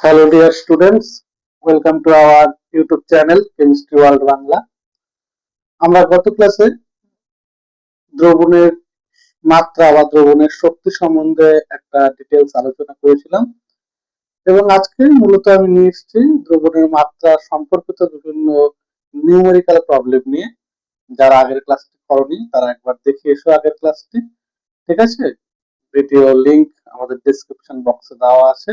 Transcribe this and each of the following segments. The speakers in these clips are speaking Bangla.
Hello dear students, welcome to our YouTube channel Chemistry World Bangla. আমরা গত ক্লাসে দ্রবণের মাত্রা বা দ্রবণের শক্তি সম্বন্ধে একটা ডিটেইলস আলোচনা করেছিলাম এবং আজকে মূলত আমি নিয়ে এসেছি দ্রবণের মাত্রা সম্পর্কিত বিভিন্ন নিউমেরিক্যাল প্রবলেম নিয়ে। যারা আগের ক্লাসটি করনি তারা একবার দেখে এসো আগের ক্লাসটি, ঠিক আছে? ভিডিও লিংক আমাদের ডেসক্রিপশন বক্সে দেওয়া আছে।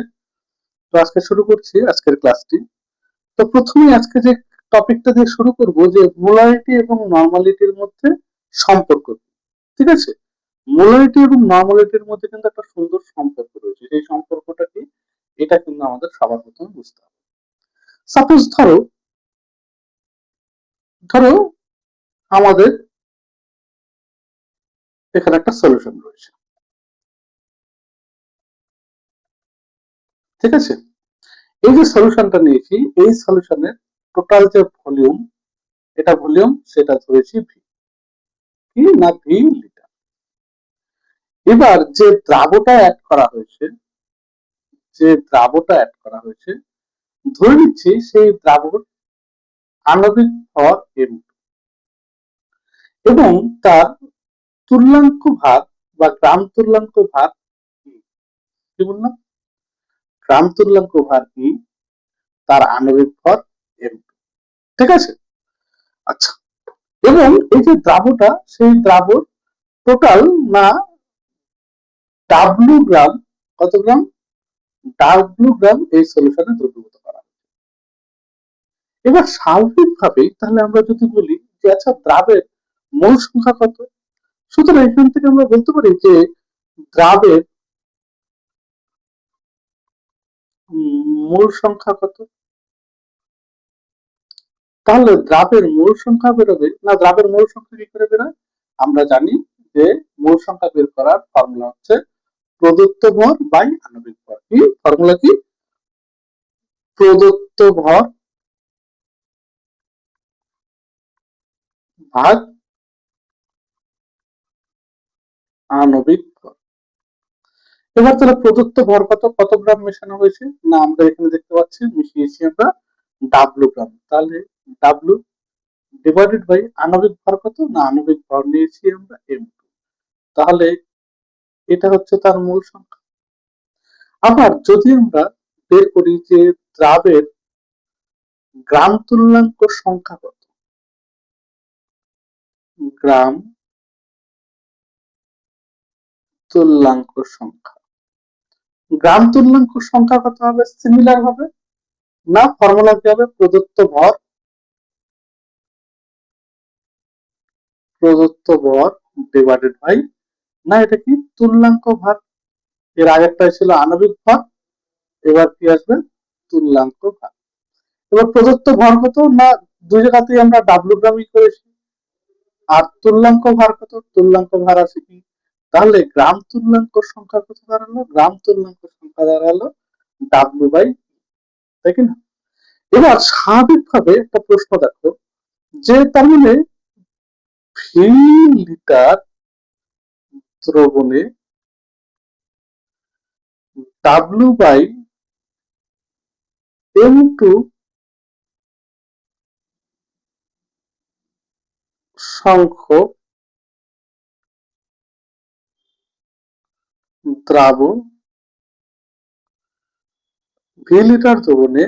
তো আজকে শুরু করছি আজকের ক্লাসটি। তো প্রথমে আজকে যে টপিকটা দিয়ে শুরু করব যে মোলারিটি এবং নরমালিটির মধ্যে সম্পর্ক, ঠিক আছে? মোলারিটি এবং নরমালিটির মধ্যে কিন্তু একটা সুন্দর সম্পর্ক রয়েছে। সেই সম্পর্কটা কি, এটা কিন্তু আমাদের সবার প্রথমে বুঝতে হবে। সাপোজ ধরো ধরো আমাদের এখানে একটা সলিউশন রয়েছে, ঠিক আছে? এই যে সলিউশনটা নিয়েছি, এই সলিউশনের টোটাল যে ভলিউম, এটা ভলিউম, সেটা ধরেছি ভি, কি না ভি লিটার। এবার যে দ্রাবটা অ্যাড করা হয়েছে, ধরে নিচ্ছি সেই দ্রাবক আণবিক ভর m এবং তার তুল্যাঙ্ক ভার বা গ্রাম তুল্যাঙ্ক ভার কি বললাম, গ্রাম তুল্যাঙ্ক ভার কি, তার আণবিক ভর m, ঠিক আছে? আচ্ছা, এবং এই যে দ্রাবটা, সেই দ্রাবক টোটাল না ডাব্লু গ্রাম, কত গ্রাম, ডাব্লু গ্রাম এই সলিউশনে দ্রবীভূত করা। এবার স্বাভাবিকভাবেই তাহলে আমরা যদি বলি যে আচ্ছা দ্রাবের মোল সংখ্যা কত, সুতরাং এখান থেকে আমরা বলতে পারি যে দ্রাবের মোল সংখ্যা কত। তাহলে দ্রাবের মোল সংখ্যা বেরোবে না, দ্রাবের মোল সংখ্যা কি করে বেরোয়? আমরা জানি যে মোল সংখ্যা বের করার ফর্মুলা হচ্ছে প্রদত্ত ভর বাই আণবিক ভর। কি ফর্মুলা? কি প্রদত্ত ভর ভাগ আণবিক ভর। এবার তাহলে প্রদত্ত ভর কত, কত গ্রাম মেশানো হয়েছে, না আমরা এখানে দেখতে পাচ্ছি মিশিয়েছি আমরা ডাব্লু গ্রাম। তাহলে ডাব্লু ডিভাইডেড বাই আণবিক ভর কত, না আণবিক ভর নিয়েছি আমরা m, তাহলে এটা হচ্ছে তার মূল সংখ্যা। আবার যদি আমরা বের করি যে দ্রাবের গ্রাম তুল্যাঙ্ক সংখ্যা কত, গ্রাম তুল্যাঙ্ক সংখ্যা, গ্রাম তুল্যাঙ্ক সংখ্যা কত হবে, সিমিলার হবে না, ফর্মুলা কি হবে, প্রদত্ত ভর ডিভাইডেড বাই, না এটা কি তুল্যাঙ্ক ভর, এর আগেরটা ছিল আণবিক ভর, এবার কি আসবে তুল্যাঙ্ক ভর। এবার প্রদত্ত ভর কত, না দুই জায়গাতেই আমরা ডাব্লু গ্রামই করেছি, আর তুল্যাঙ্ক ভার কত, তুল্যাঙ্ক ভার আছে কি, তাহলে গ্রাম তুল্যাঙ্ক সংখ্যা কত দাঁড়ালো, গ্রাম তুল্যাঙ্ক সংখ্যা দাঁড়ালো ডাব্লু বাই, তাই কি না? এবার স্বাভাবিকভাবে একটা প্রশ্ন দেখো যে তার মানে ভি লিটার দ্রবণে ডাব্লু বাই m2 সংখ্যক দ্রাবণ ভি লিটার দ্রবণে,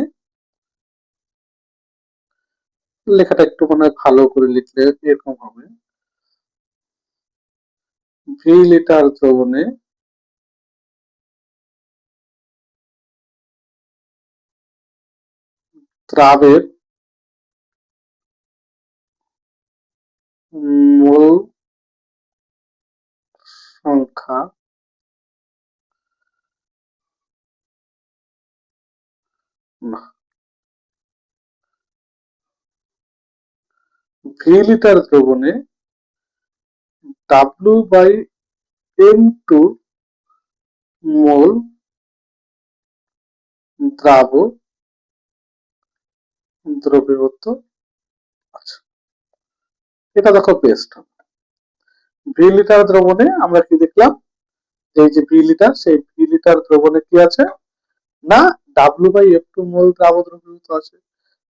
লেখাটা একটু মনে হয় ভালো করে লিখলে এরকম হবে, ভি লিটার দ্রবণে দ্রাবের মোল সংখ্যা না, ভি লিটার দ্রবণে ডাব্লু বাই m2 মোল দ্রবীভূত আছে। এটা দেখো বেস্ট হবে। ভি লিটার দ্রবণে আমরা কি দেখলাম, এই যে ভি লিটার, সেই ভি লিটার দ্রবণে কি আছে, না W/F2 মোল দ্রাবক দ্রবীভূত আছে।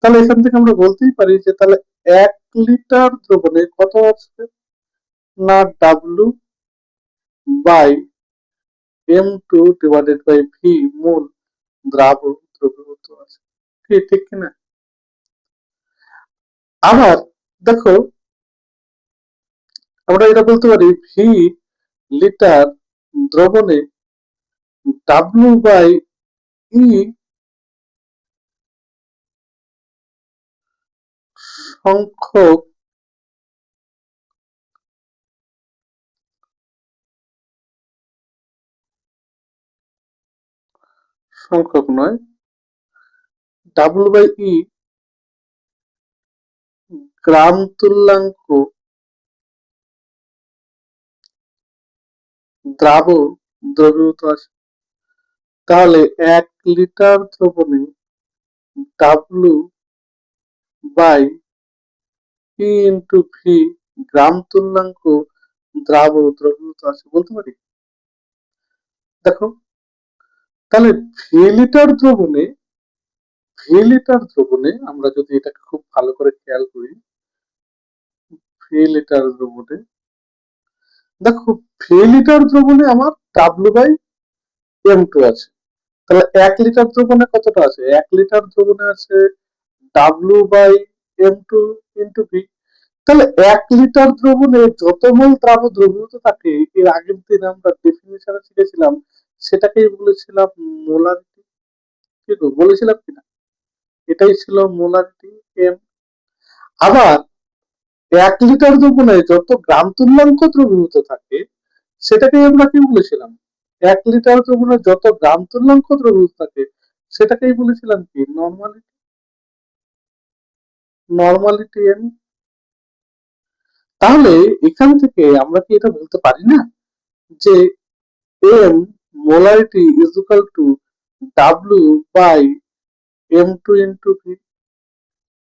তাহলে এখান থেকে আমরা বলতেই পারি যে তাহলে 1 লিটার দ্রবণে কত আসবে, না W/M2 ডিভাইডেড বাই ভি মোল দ্রাবক দ্রবীভূত আছে। কি ঠিক কিনা? আবার দেখো আমরা এটা বলতে পারি ভি লিটার দ্রবণে W/E সংখ্যক সংখ্যক নয় W/E গ্রাম তুল্যাঙ্ক দ্রাবক দ্রবীভূত আছে। তাহলে 1 লিটার দ্রবণে W/E ইন্টু ভি গ্রাম তুল্যাঙ্ক দ্রাবক দ্রবীভূত আছে বলতে পারি। দেখো তাহলে ভি লিটার দ্রবণে আমরা যদি এটাকে খুব ভালো করে খেয়াল করি, ভি লিটার দ্রবণে দেখো ভি লিটার দ্রবণে আমার W/M2 আছে। তাহলে 1 লিটার দ্রবণে কতটা আছে, 1 লিটার দ্রবণে আছে W/M2 ইন্টু ভি। তাহলে 1 লিটার দ্রবণে যত মোল দ্রাবক দ্রবীভূত থাকে, এর আগের দিন আমরা ডেফিনিশনে শিখেছিলাম, সেটাকেই বলেছিলাম মোলারিটি। ঠিক বলেছিলাম কিনা? এটাই ছিল মোলারিটি এম। আবার 1 লিটার দ্রবণে যত গ্রাম তুল্যাঙ্ক দ্রবীভূত থাকে, সেটাকেই আমরা কি বলেছিলাম, 1 লিটার দ্রবণে যত গ্রাম তুল্যাঙ্ক দ্রবীভূত থাকে সেটাকেই বলেছিলাম কি নর্মালিটি। Normality M. তাহলে এখান থেকে আমরা কি এটা বলতে পারি না যে M molarity is equal to W/M2 into V,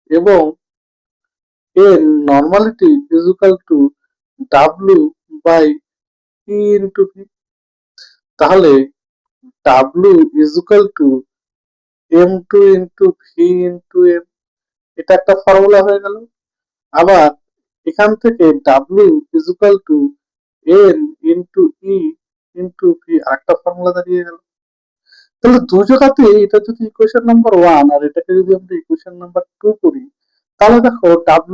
এবং N normality is equal to W/E into V. তাহলে W is equal to M2 into V into M, এটা একটা ফর্মুলা হয়ে গেল। আবার এখান থেকে W is equal to N into E into V আরেকটা ফর্মুলা দাঁড়িয়ে গেল। তাহলে দু জায়গাতে এটা যদি ইকুয়েশন নাম্বার 1 আর এটাকে যদি আমরা ইকুয়েশন নাম্বার 2 করি, তাহলে দেখো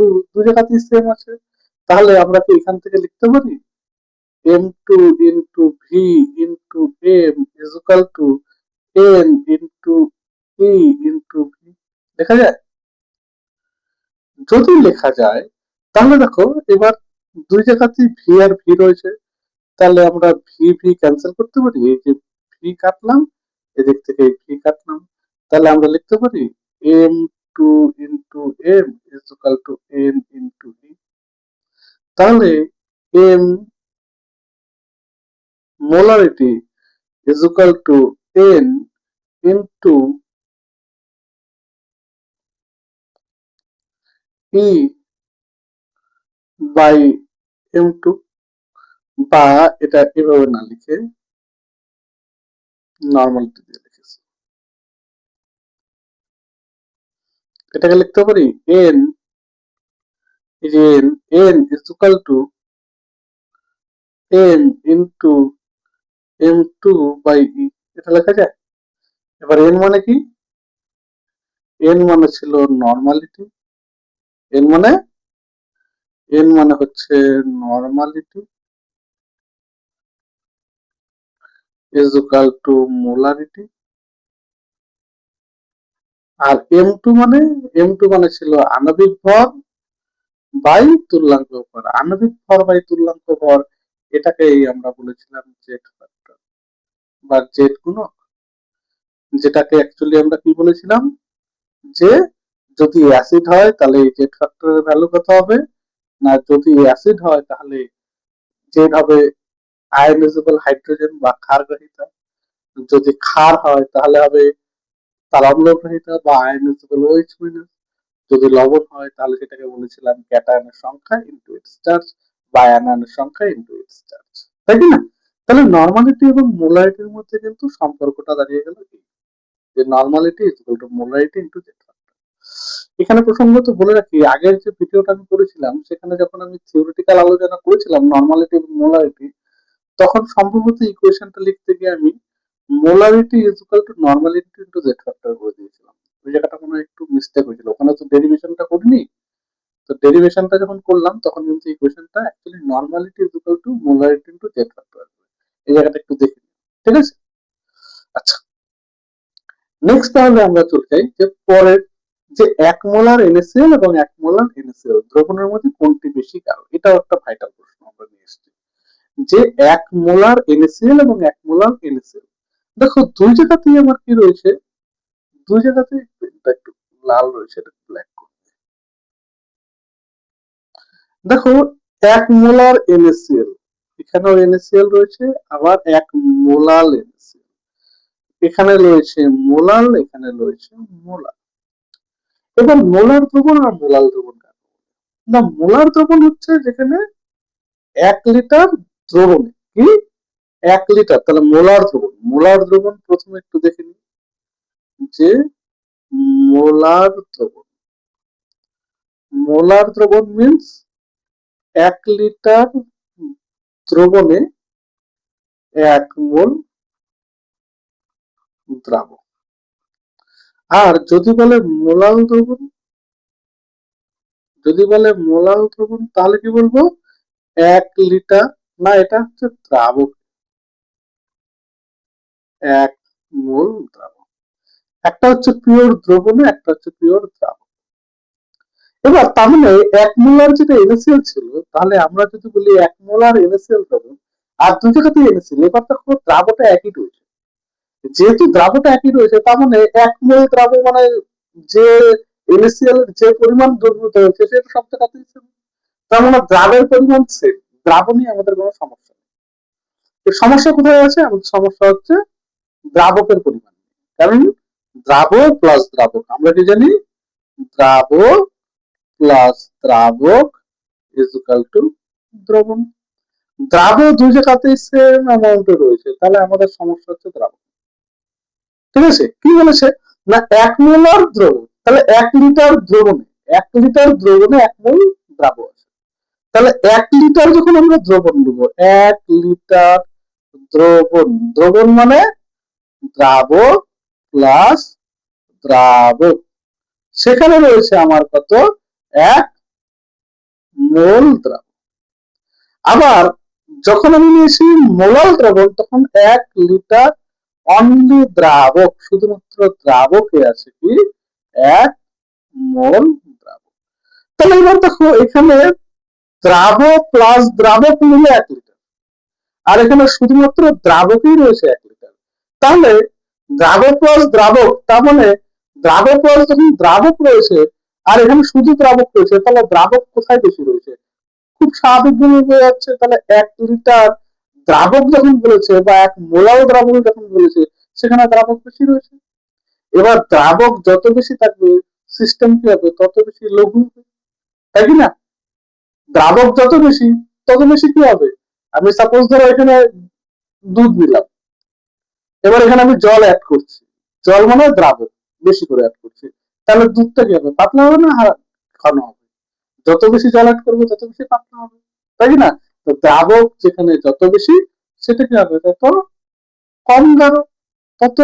W দু জায়গাতেই সেম আছে। তাহলে আমরা কি এখান থেকে লিখতে পারি M2 into V into M is equal to N into E into V, দেখা যায়? যদি লেখা যায় তাহলে দেখো এবার দুই জায়গাতেই ভি আর ভি রয়েছে, তাহলে আমরা ভি ভি ক্যান্সেল করতে পারি। এই যে ভি কাটলাম, এদিক থেকে ভি কাটলাম, তাহলে আমরা লিখতে পারি M2 into M is equal to N into V. তাহলে M molarity is equal to N into E by M2, বা এটা এভাবে না লিখে নর্মালিটি দিয়ে লিখেছি, এটাকে লিখতে পারি N N N is equal to N into M2 by E, এটা লেখা যায়। এবার এন মানে কি, এন মানে ছিল নর্মালিটি, এন মানে এন মানে হচ্ছে normality is equal to molarity. আর এম টু মানে ছিল আণবিক ভর বাই তুল্যাঙ্ক ভর। আণবিক ভর বাই তুল্যাঙ্ক ভর, এটাকেই আমরা বলেছিলাম জেড ফ্যাক্টর বা জেড গুণক, যেটাকে অ্যাকচুয়ালি আমরা কি বলেছিলাম যে যদি অ্যাসিড হয় তাহলে জেড ফ্যাক্টরের ভ্যালু কত হবে, না যদি অ্যাসিড হয় তাহলে জেড হবে আয়নাইজেবল হাইড্রোজেন বা ক্ষার গ্রহীতা, যদি ক্ষার হয় তাহলে হবে তারাম্ল গ্রহীতা বা আয়নাইজেবল ওএইচ মাইনাস, যদি লবণ হয় তাহলে সেটাকে বলেছিলাম ক্যাটায়নের সংখ্যা ইনটু ইটস চার্জ বা অ্যানায়নের সংখ্যা ইনটু ইটস চার্জ, তাই কি না? তাহলে নরমালিটি এবং মোলারিটির মধ্যে কিন্তু সম্পর্কটা দাঁড়িয়ে গেল এই। যে normality is equal to molarity into Z factor. এখানে প্রসঙ্গত বলে রাখি, আগের যে ভিডিওটা আমি করেছিলাম সেখানে যখন আমি থিওরিটিক্যাল আলোচনা করেছিলাম নর্মালিটি এবং মোলারিটি, তখন সম্ভবত ইকুয়েশনটা লিখতে গিয়ে আমি molarity is equal two normality into Z factor করে দিয়েছিলাম। ওই জায়গাটা কোনো একটু মিস্টেক হয়েছিল, ওখানে তো ডেরিভেশনটা করিনি। তো ডেরিভেশনটা যখন করলাম তখন কিন্তু ইকুয়েশনটা actually normality is equal to molarity into Z factor আসবে। এই জায়গাটা একটু দেখে নিন, ঠিক আছে? আচ্ছা, নেক্সট তাহলে আমরা চলে যাই যে পরের, যে 1 মোলার NaCl এবং 1 মোলার NaCl দ্রবণের মধ্যে কোনটি বেশি গাঢ়। এটাও একটা ভাইটাল প্রশ্ন আমরা নিয়ে এসেছি। যে 1 মোলার NaCl এবং 1 মোলার NaCl, দেখো দুই জায়গাতেই আমার কি রয়েছে, দুই জায়গাতেই একটু লাল রয়েছে, এটা ব্ল্যাক। দেখো 1 মোলার NaCl, এখানেও NaCl রয়েছে, আবার 1 মোলাল NaCl, এখানে রয়েছে মোলাল, এখানে রয়েছে মোলাল। এবার মোলার দ্রবণ আর মোলাল দ্রবণ, না মোলার দ্রবণ হচ্ছে যেখানে 1 লিটার দ্রবণে কি 1 লিটার, তাহলে মোলার দ্রবণ, মোলার দ্রবণ প্রথমে একটু দেখে নিই যে মোলার দ্রবণ, মোলার দ্রবণ মিন্স 1 লিটার দ্রবণে 1 মোল দ্রাবক। আর যদি বলে মোলাল দ্রবণ, যদি বলে মোলাল দ্রবণ তাহলে কি বলবো 1 লিটার, না এটা হচ্ছে দ্রাবক, 1 মোল দ্রাবক। একটা হচ্ছে পিওর দ্রবণে, একটা হচ্ছে পিওর দ্রাবক। এবার তার মানে 1 মোলার যেটা NaCl ছিল, তাহলে আমরা যদি বলি 1 মোলার NaCl দ্রবণ আর দুই জায়গাতেই NaCl, এবার দেখো দ্রাবকটা একই রয়েছে। যেহেতু দ্রাবকটা একই রয়েছে তার মানে 1 মোল দ্রাবক মানে যে NaCl এর যে পরিমাণ দ্রবীভূত হয়েছে সেটা সব জায়গাতেই সেম, তার মানে দ্রাবের পরিমাণ সেম, দ্রাবণই আমাদের কোনো সমস্যা নেই। সমস্যা কোথায় আছে, আমাদের সমস্যা হচ্ছে দ্রাবকের পরিমাণ, কারণ দ্রাবক প্লাস দ্রাবক আমরা কি জানি, দ্রাবক প্লাস দ্রাবক ইজ ইকুয়াল টু দ্রবণ। দ্রাবক দুই জায়গাতেই সেম অ্যামাউন্টে রয়েছে, তাহলে আমাদের সমস্যা হচ্ছে দ্রাবক। ঠিক আছে, কি বলেছে না 1 মোলার দ্রবণ, তাহলে 1 লিটার দ্রবণে, 1 লিটার দ্রবণে 1 মোল দ্রাবক আছে। তাহলে 1 লিটার যখন আমরা দ্রবণ নেব, 1 লিটার দ্রবণ, দ্রবণ মানে দ্রাবক প্লাস দ্রাবক, সেখানে রয়েছে আমার কত 1 মোল দ্রাবক। আবার যখন আমি নিয়েছি মোলাল দ্রবণ তখন 1 লিটার অনলি দ্রাবক, শুধুমাত্র দ্রাবকে আছে কি 1 মোল দ্রাবক। তাহলে এবার দেখো এখানে দ্রাবক প্লাস দ্রাবক মিলে 1 লিটার, আর এখানে শুধুমাত্র দ্রাবকই রয়েছে 1 লিটার। তাহলে দ্রাবক প্লাস দ্রাবক, তার মানে দ্রাবক প্লাস যখন দ্রাবক রয়েছে আর এখানে শুধু দ্রাবক রয়েছে, তাহলে দ্রাবক কোথায় বেশি রয়েছে, খুব স্বাভাবিকভাবে বোঝা যাচ্ছে। তাহলে 1 লিটার দ্রাবক যখন বলেছে বা 1 মোলাল দ্রাবক যখন বলেছে, সেখানে দ্রাবক বেশি রয়েছে। এবার দ্রাবক যত বেশি থাকবে সিস্টেম কি হবে, তত বেশি লঘু হবে, তাই কি না? দ্রাবক যত বেশি তত বেশি কি হবে, আমি সাপোজ ধরো এখানে দুধ দিলাম, এবার এখানে আমি জল অ্যাড করছি, জল মানে দ্রাবক বেশি করে অ্যাড করছি, তাহলে দুধটা কি হবে, পাতলা হবে না ঘন হবে? যত বেশি জল অ্যাড করবো তত বেশি পাতলা হবে, তাই না? তো দ্রাবক যেখানে যত বেশি সেটা কি হবে, তত কম গাঢ়, তত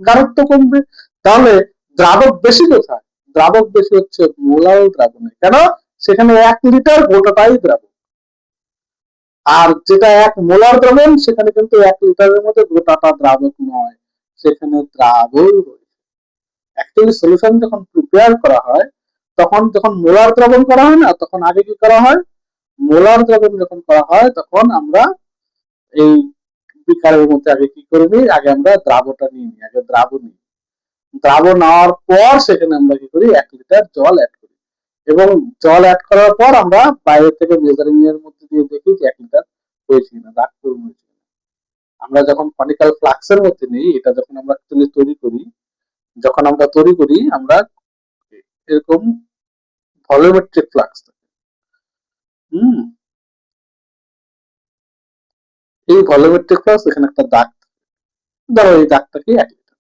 গাঢ়ত্ব কমবে। তাহলে দ্রাবক বেশি কোথায়, দ্রাবক বেশি হচ্ছে মোলাল দ্রাবণে, কেন সেখানে 1 লিটার গোটাটাই দ্রাবক। আর যেটা 1 মোলার দ্রবণ সেখানে কিন্তু 1 লিটারের মধ্যে গোটাটা দ্রাবক নয়, সেখানে দ্রাবক রয়েছে। অ্যাকচুয়ালি সলিউশন যখন প্রিপেয়ার করা হয় তখন যখন মোলার দ্রবণ করা হয় না, তখন আগে কি করা হয়, মোলার দ্রবণ যখন করা হয় তখন আমরা এই বিকারের মধ্যে আগে কি করে নিই, আগে আমরা দ্রাবটা নিয়ে নিই, আগে দ্রাব নিই, দ্রাব নেওয়ার পর সেখানে আমরা কি করি 1 লিটার জল অ্যাড করি, এবং জল অ্যাড করার পর আমরা বাইরে থেকে মেজারিং এর মধ্যে দিয়ে দেখি যে 1 লিটার হয়েছে কিনা, দাগ পূরণ হয়েছে কিনা। আমরা যখন কনিক্যাল ফ্লাক্সের মধ্যে নিই, এটা যখন আমরা তৈরি করি, যখন আমরা তৈরি করি আমরা এরকম ভলিউমেট্রিক ফ্লাক্স থাকে। এই ভলিউমেট্রিক ফ্লাক্স এখানে একটা দাগ, ধরো এই দাগটা কি 1 লিটার,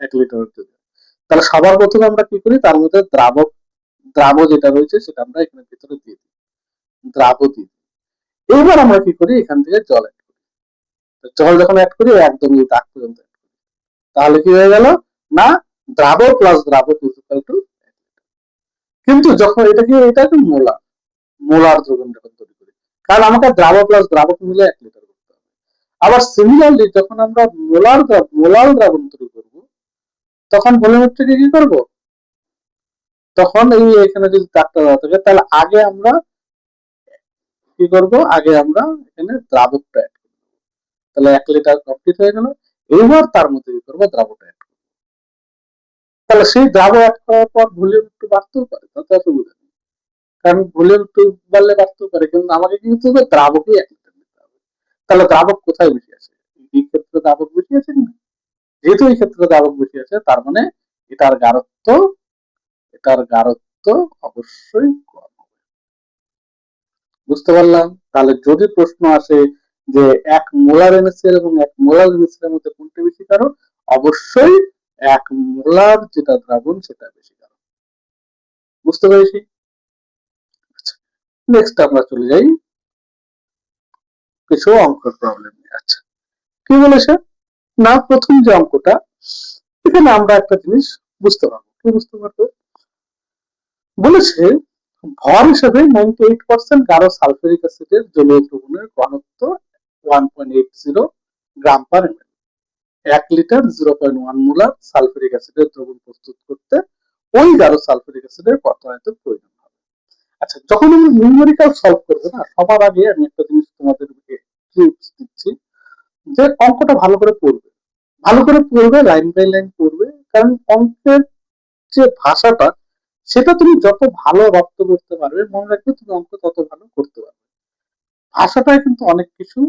1 লিটারের যদি। তাহলে সবার প্রথমে আমরা কি করি, তার মধ্যে দ্রাব যেটা রয়েছে সেটা আমরা এখানে ভিতরে দিয়ে দিই, দ্রাব দিই। এবার আমরা কি করি, এখান থেকে জল অ্যাড করি। জল যখন অ্যাড করি একদম এই দাগ পর্যন্ত, তাহলে কি হয়ে গেল না, দ্রাব প্লাস দ্রাব ইকুয়াল টু। কিন্তু যখন এটা কি মোলার দ্রবণ যখন তৈরি করি, কারণ আমাকে দ্রাব প্লাস দ্রাবক মিলে 1 লিটার করতে হবে। আবার সিমিলারলি যখন আমরা মোলার দ্রাবণ তৈরি করব, তখন ভলিউমেট্রিকে কি করব, তখন এই এখানে যদি দাগটা দেওয়া থাকে তাহলে আগে আমরা কি করব, আগে আমরা এখানে দ্রাবকটা অ্যাড করব। তাহলে 1 লিটার কমপ্লিট হয়ে গেল। এবার তার মধ্যে কি করব, দ্রাবকটা অ্যাড করব। তাহলে সেই দ্রাবক অ্যাড করার পর ভলিউম একটু বাড়তেও পারে, তাতে অসুবিধা নেই, কারণ ভলিউম একটু বাড়লে বাড়তেও পারে, কিন্তু আমাকে কি করতে হবে, দ্রাবকই 1 লিটার নিতে হবে। তাহলে দ্রাবক কোথায় বেশি আছে, এই ক্ষেত্রে দ্রাবক বেশি আছে কিনা, যেহেতু এই ক্ষেত্রে দ্রাবক বেশি আছে তার মানে এটার গাঢ়ত্ব এটার গাঢ়ত্ব অবশ্যই কম হবে। বুঝতে পারলাম? তাহলে যদি প্রশ্ন আসে যে 1 মোলার NaCl এবং 1 মোলার NaCl এর মধ্যে কোনটা বেশি গাঢ়, অবশ্যই 1 মোলার যেটা দ্রাবণ সেটা বেশি গাঢ়। বুঝতে পেরেছি? নেক্সট আমরা চলে যাই কিছু অঙ্কের প্রবলেম নিয়ে। আচ্ছা, কি বলেছে না, প্রথম যে অঙ্কটা, এখানে আমরা একটা জিনিস বুঝতে পারবো। কি বুঝতে পারবো, বলেছে ভর হিসেবে 98% গাঢ় সালফিউরিক অ্যাসিডের জলীয় দ্রবণের ঘনত্ব 1.80 gram per mL. 1 litre 0.1 molar sulphuric অ্যাসিডের দ্রবণ প্রস্তুত করতে ওই গাঢ় সালফিউরিক অ্যাসিডের কত আয়তন প্রয়োজন হবে। আচ্ছা, যখন আমি নিউমেরিক্যাল সলভ করবো না, সবার আগে আমি একটা জিনিস তোমাদেরকে টিপস দিচ্ছি, যে অঙ্কটা ভালো করে পড়বে, লাইন বাই লাইন পড়বে, কারণ অঙ্কের যে ভাষাটা সেটা তুমি যত ভালো রপ্ত করতে পারবে, মনে রাখবে তুমি অঙ্ক তত ভালো করতে পারবে। ভাষাটায় কিন্তু অনেক কিছু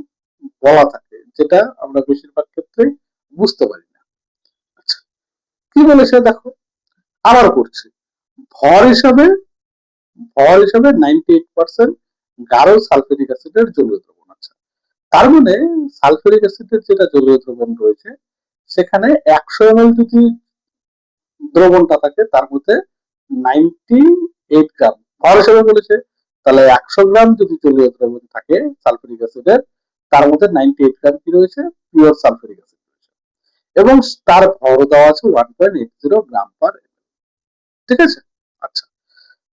বলা থাকে যেটা আমরা বেশিরভাগ ক্ষেত্রে বুঝতে পারি না। আচ্ছা, কি বলেছে দেখো, আবার করছি, ভর হিসাবে 98% গাঢ় সালফিউরিক অ্যাসিডের জলীয় দ্রবণ। আচ্ছা, তার মানে সালফিউরিক অ্যাসিডের যেটা জলীয় দ্রবণ রয়েছে সেখানে 100 ml যদি দ্রবণটা থাকে তার মধ্যে 98 গ্রাম ভর হিসেবে বলেছে, তাহলে 100 গ্রাম যদি জলীয় দ্রবণ থাকে সালফিউরিক অ্যাসিডের, তার মধ্যে 98 গ্রাম কি রয়েছে, পিওর সালফিউরিক অ্যাসিড রয়েছে, এবং তার ভর দেওয়া আছে 1.80 গ্রাম পার এমএল। ঠিক আছে? আচ্ছা,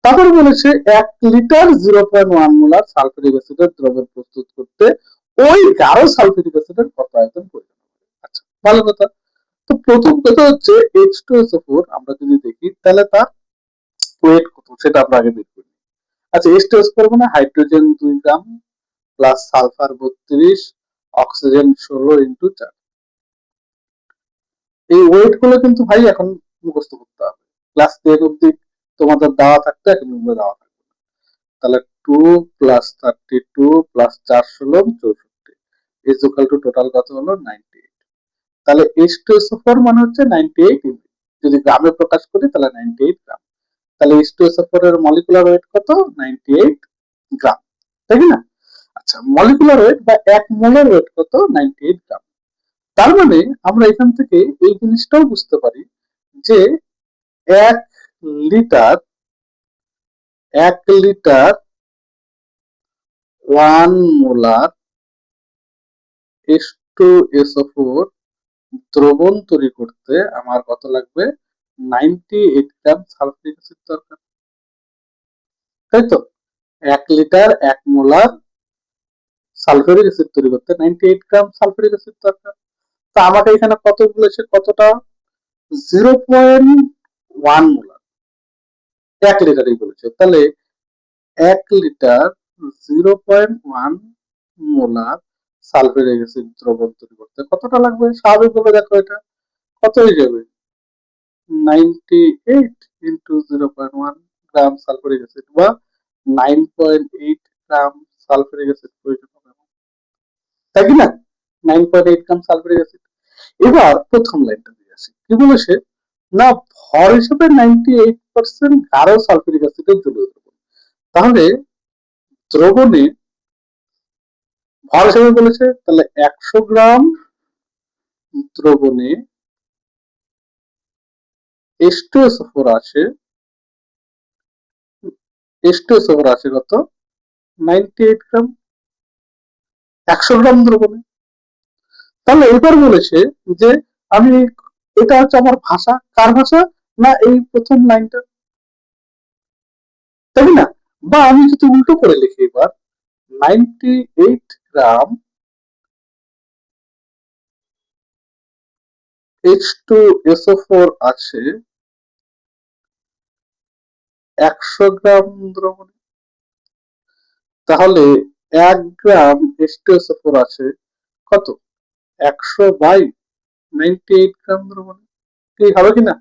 তারপরে বলেছে 1 লিটার 0.1 মোলার সালফিউরিক অ্যাসিডের দ্রবণ প্রস্তুত করতে ওই গাঢ় সালফিউরিক অ্যাসিডের কত আয়তন প্রয়োজন হবে। আচ্ছা, ভালো কথা। তো প্রথম কথা হচ্ছে H2SO4 আমরা যদি দেখি তাহলে তার ওয়েট কত সেটা আমরা আগে বের করি। আচ্ছা, H2SO4 মানে হাইড্রোজেন 2 গ্রাম প্লাস সালফার 32, অক্সিজেন 16 ইন্টু 4। এই ওয়েট গুলো কিন্তু ভাই এখন মুখস্থ করতে হবে, ক্লাস 10 অব্দি তোমাদের দেওয়া থাকতে এখন দেওয়া থাকবে। তাহলে 2 plus 32 plus 4 16 64 is equal two total কত হলো 98। তাহলে H2SO4 মানে হচ্ছে 98 ইউনিট, যদি গ্রামে প্রকাশ করি তাহলে 98 গ্রাম। তাহলে H2SO4 এর মলিকুলার ওয়েট কত, 98 গ্রাম, তাই না? আচ্ছা, মলিকুলার ওয়েট বা 1 মোলার ওয়েট কত, 98 গ্রাম। তার মানে আমরা এখান থেকে এই জিনিসটাও বুঝতে পারি যে 1 লিটার 1 মোলার H2SO4 দ্রবণ তৈরি করতে আমার কত লাগবে, 98 গ্রাম সালফিউরিক অ্যাসিড দরকার, তাই তো? 1 লিটার 1 মোলার সালফিউরিক অ্যাসিড তৈরি করতে 98 গ্রাম সালফিউরিক অ্যাসিড দরকার। তো আমাকে এখানে কত বলেছে, কতটা, 0.1 মোলার, 1 লিটারই বলেছে, তাহলে 1 লিটার 0.1 মোলার সালফিউরিক অ্যাসিড দ্রবণ তৈরি করতে কতটা লাগবে, স্বাভাবিকভাবে দেখো এটা কত হয়ে যাবে, 98 ইন্টু 0.1 গ্রাম সালফিউরিক অ্যাসিড বা 9.8 গ্রাম সালফিউরিক অ্যাসিড প্রয়োজন হবে, তাই কি না? 9.8 গ্রাম সালফিউরিক অ্যাসিড। এবার প্রথম লাইনটা দিয়ে আসি, কি বলেছে না, ভর হিসেবে 98% গাঢ় সালফিউরিক অ্যাসিডের জলীয় দ্রবণ। তাহলে দ্রবণে ভর হিসেবে বলেছে, তাহলে 100 গ্রাম দ্রবণে H2SO4 আসে, H2SO4 আসে কত 98 গ্রাম 100 গ্রাম দ্রবণে। তাহলে এবার বলেছে যে আমি, এটা হচ্ছে আমার ভাষা, কার ভাষা, না এই প্রথম লাইনটা, তাই না? বা আমি যদি উল্টো করে লিখি এবার 98 গ্রাম H2SO4 আছে 100 গ্রাম দ্রবণে, তাহলে 1 গ্রাম H2SO4 আছে কত 100/98 গ্রাম দ্রবণে, কি হবে কিনা?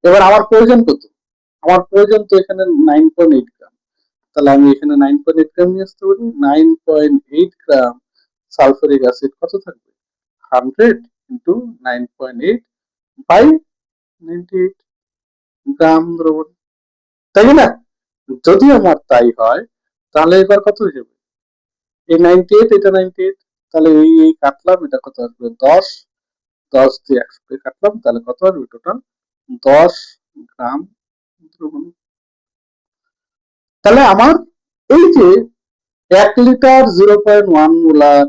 এবার আমার প্রয়োজন কত, আমার প্রয়োজন তো এখানে 9.8 গ্রাম, তাহলে আমি এখানে 9.8 গ্রাম নিয়ে আসতে পারি। 9.8 গ্রাম সালফারিক অ্যাসিড কত থাকবে 100 ইন্টু 9.8 বাই 98 গ্রাম দ্রবণ, তাই না? যদি আমার তাই হয় তাহলে এবার কত হয়ে যাবে, এই 98 এটা 98, তাহলে এই কাটলাম, এটা কত আসবে 10, 10 দিয়ে 100 কে কাটলাম, তাহলে কত আসবে টোটাল 10 গ্রাম দ্রবণ। তাহলে আমার এই যে 1 লিটার 0.1 মোলার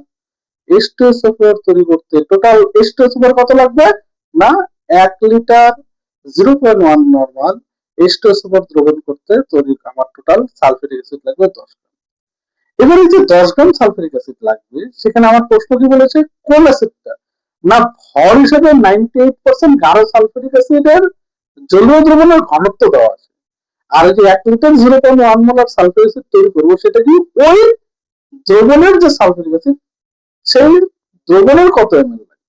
H2SO4 তৈরি করতে টোটাল H2SO4 কত লাগবে, না 1 লিটার 0.1 নর্মাল H2SO4 দ্রবণ করতে তৈরি আমার টোটাল সালফিউরিক অ্যাসিড লাগবে 10 গ্রাম। এবার এই যে 10 গ্রাম সালফিউরিক অ্যাসিড লাগবে, সেখানে আমার প্রশ্ন কি বলেছে, কোন অ্যাসিডটা, না ভর হিসেবে 98% গাঢ় সালফিউরিক অ্যাসিডের জলীয় দ্রবণের ঘনত্ব দেওয়া আছে। আর এই যে 1 লিটার 0.1 মোলার সালফিউরিক অ্যাসিড তৈরি করবো, সেটা কি ওই দ্রবণের যে সালফিউরিক অ্যাসিড সেই দ্রবণের কত এমএল লাগে।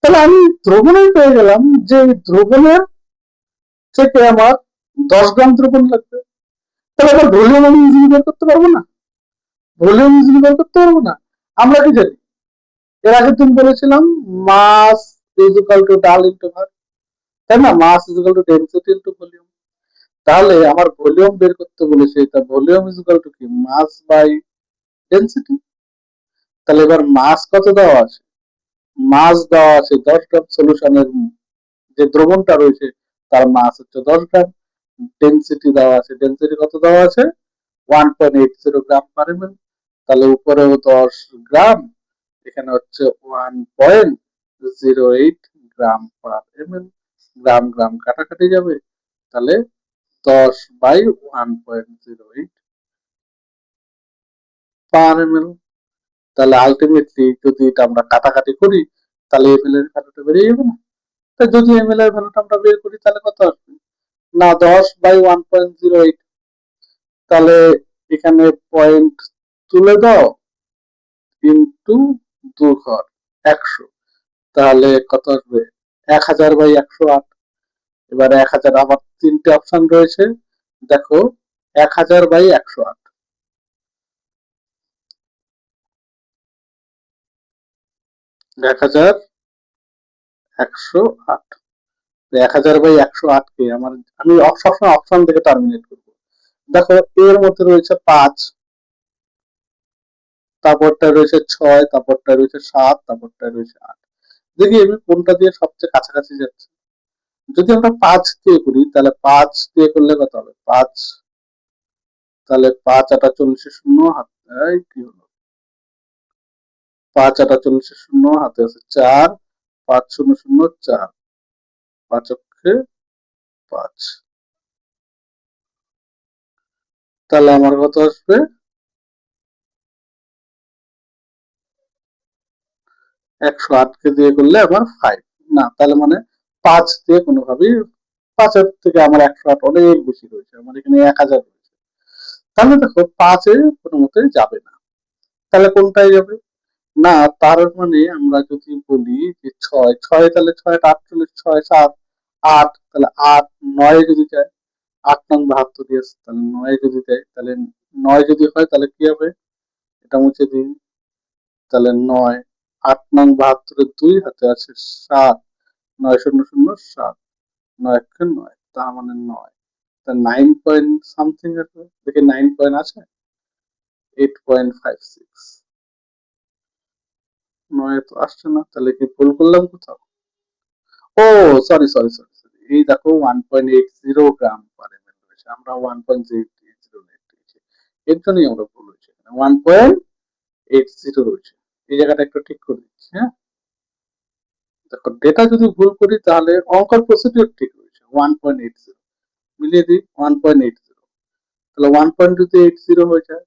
তাহলে আমি দ্রবণের পেয়ে গেলাম যে দ্রবণের থেকে আমার 10 গ্রাম দ্রবণ লাগবে। তাহলে আবার ভলিউম আমি ইজিলি বের করতে পারবো না, ভলিউম ইজিলি বের করতে পারবো না। আমরা কি জানি, এর আগের দিন বলেছিলাম মাস ইজ ইকুয়াল টু ডাল ইন্টু ভার, তাই না? Mass is equal to density into volume. তাহলে আমার ভলিউম বের করতে বলেছে, এটা ভলিউম ইজ ইকুয়াল টু কি মাস বাই ডেনসিটি। তাহলে এবার মাস কত দেওয়া আছে, মাস দেওয়া আছে 10 গ্রাম সলিউশনের যে দ্রবণটা রয়েছে তার মাস হচ্ছে 10 গ্রাম, ডেনসিটি দেওয়া আছে, ডেনসিটি কত দেওয়া আছে 1.80 গ্রাম পার এমএল, তাহলে উপরেও 10 গ্রাম, এখানে হচ্ছে 1.08 গ্রাম পার এমএল, গ্রাম গ্রাম কাটাকাটি যাবে, তাহলে 10/1.08 পার এমএল। তাহলে আলটিমেটলি যদি এটা আমরা কাটাকাটি করি তাহলে এমএল এর ভ্যালুটা বেরিয়ে যাবে না? তাই যদি এমএল এর ভ্যালুটা আমরা বের করি তাহলে কত আসবে, না 10/1.08, তাহলে এখানে পয়েন্ট তুলে দাও ইন্টু 2 ঘর 100, তাহলে কত আসবে 1000/108। এবার 1000, আবার তিনটে অপশন রয়েছে, দেখো 1000/108, 1000/108, 1000/108 কে আমার, আমি সবসময় অপশন থেকে টার্মিনেট করবো। দেখো এর মধ্যে রয়েছে 5, তারপরটা রয়েছে 6, তারপরটা রয়েছে 7, তারপরটা রয়েছে 8, দেখি আমি কোনটা দিয়ে সবচেয়ে কাছাকাছি যাচ্ছে। যদি আমরা 5 দিয়ে করি তাহলে 5 দিয়ে করলে কত হবে 5, তাহলে 5 8 40 শূন্য, হাতে কি হলো 5 8 40 শূন্য, হাতে আছে 4, 5 0 0 4, 5 অক্ষে 5, তাহলে আমার কত আসবে 108 কে দিয়ে করলে আমার 5, না তাহলে মানে 5 দিয়ে কোনোভাবেই, 5 থেকে আমার 108 অনেক বেশি রয়েছে, আমার এখানে 1000 রয়েছে, তাহলে দেখো 5 কোনো মতে যাবে না, তাহলে কোনটাই যাবে, না তার মানে আমরা যদি বলি যে 6, 6 তাহলে 6 48, 6 7 8, তাহলে 8 9 যদি যায়, 8 নং 72 দিয়ে, তাহলে 9 যদি যায়, তাহলে 9 যদি হয় তাহলে কি হবে, এটা মুছে দিই, তাহলে 9, 8 নং 72 এর 2, হাতে আছে 7, 9 0 0 7, 9 1 9, তার মানে 9, তা 9 পয়েন্ট সামথিং আসবে, দেখি 9 পয়েন্ট আছে 8.56, 9 তো আসছে না, তাহলে কি ভুল করলাম কোথাও, ও সরি সরি সরি, এই দেখো 1.80 গ্রাম পার এমএল রয়েছে, আমরা 1.80 লিখেছি, এর জন্যই আমরা ভুল হয়েছে, 1.80 রয়েছে, এই জায়গাটা একটু ঠিক করে দিচ্ছি। হ্যাঁ, দেখো ডেটা যদি ভুল করি তাহলে অঙ্কের প্রসিডিউর ঠিক রয়েছে, 1.80 মিলিয়ে দিই 1.80, তাহলে 1. যদি 80 হয়ে যায়